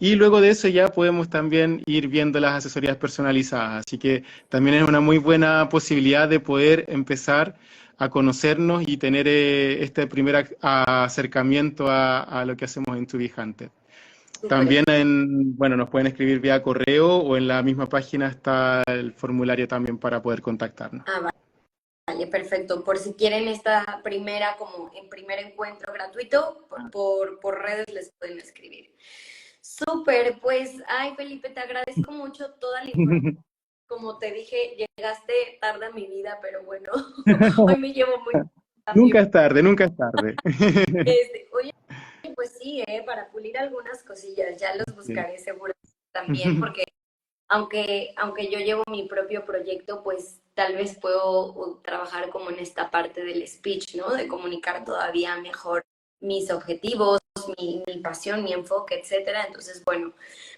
Y luego de eso ya podemos también ir viendo las asesorías personalizadas. Así que también es una muy buena posibilidad de poder empezar a conocernos y tener este primer acercamiento a lo que hacemos en To Be Hunted. Súper. También bueno, nos pueden escribir vía correo o en la misma página está el formulario también para poder contactarnos. Ah, vale, perfecto. Por si quieren esta primera, como en primer encuentro gratuito, por redes les pueden escribir. Súper, pues, ay Felipe, te agradezco mucho toda la información. Como te dije, llegaste tarde a mi vida, pero bueno, hoy me llevo muy bien también. Nunca es tarde, nunca es tarde. Oye, pues sí, para pulir algunas cosillas, ya los Sí. buscaré seguro también, porque aunque yo llevo mi propio proyecto, pues tal vez puedo trabajar como en esta parte del speech, ¿no? De comunicar todavía mejor mis objetivos, mi pasión, mi enfoque, etcétera. Entonces, bueno,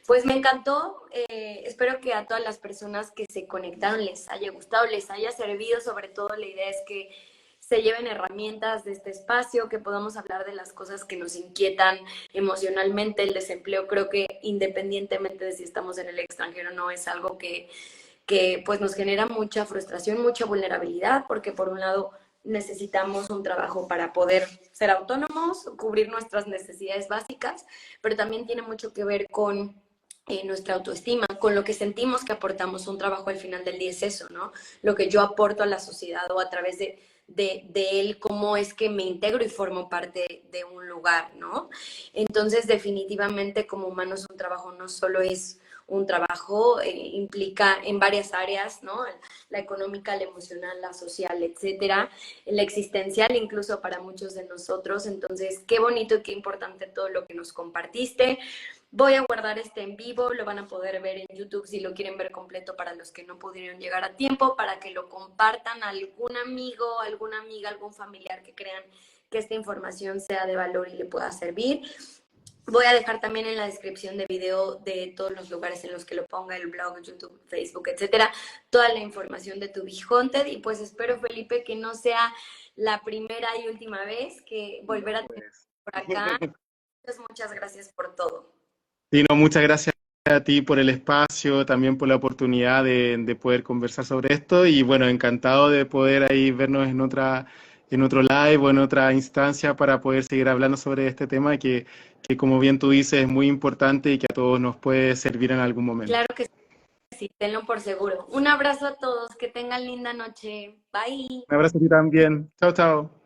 pues me encantó. Espero que a todas las personas que se conectaron les haya gustado, les haya servido. Sobre todo, la idea es que se lleven herramientas de este espacio, que podamos hablar de las cosas que nos inquietan emocionalmente. El desempleo, creo que independientemente de si estamos en el extranjero, no es algo que pues nos genera mucha frustración, mucha vulnerabilidad, porque por un lado necesitamos un trabajo para poder ser autónomos, cubrir nuestras necesidades básicas, pero también tiene mucho que ver con nuestra autoestima, con lo que sentimos que aportamos. Un trabajo al final del día es eso, ¿no? Lo que yo aporto a la sociedad o a través de él, cómo es que me integro y formo parte de un lugar, ¿no? Entonces, definitivamente como humanos un trabajo no solo es un trabajo, implica en varias áreas, ¿no? La económica, la emocional, la social, etcétera, la existencial incluso para muchos de nosotros. Entonces, qué bonito y qué importante todo lo que nos compartiste. Voy a guardar este en vivo, lo van a poder ver en YouTube si lo quieren ver completo para los que no pudieron llegar a tiempo, para que lo compartan a algún amigo, alguna amiga, algún familiar que crean que esta información sea de valor y le pueda servir. Voy a dejar también en la descripción de video de todos los lugares en los que lo ponga, el blog, YouTube, Facebook, etcétera, toda la información de To Be Haunted. Y pues espero, Felipe, que no sea la primera y última vez que volver a tener por acá. Muchas gracias por todo. Sí, no, muchas gracias a ti por el espacio, también por la oportunidad de poder conversar sobre esto y bueno, encantado de poder ahí vernos en otro live o en otra instancia para poder seguir hablando sobre este tema que como bien tú dices es muy importante y que a todos nos puede servir en algún momento. Claro que sí, tenlo por seguro. Un abrazo a todos, que tengan linda noche. Bye. Un abrazo a ti también. Chao, chao.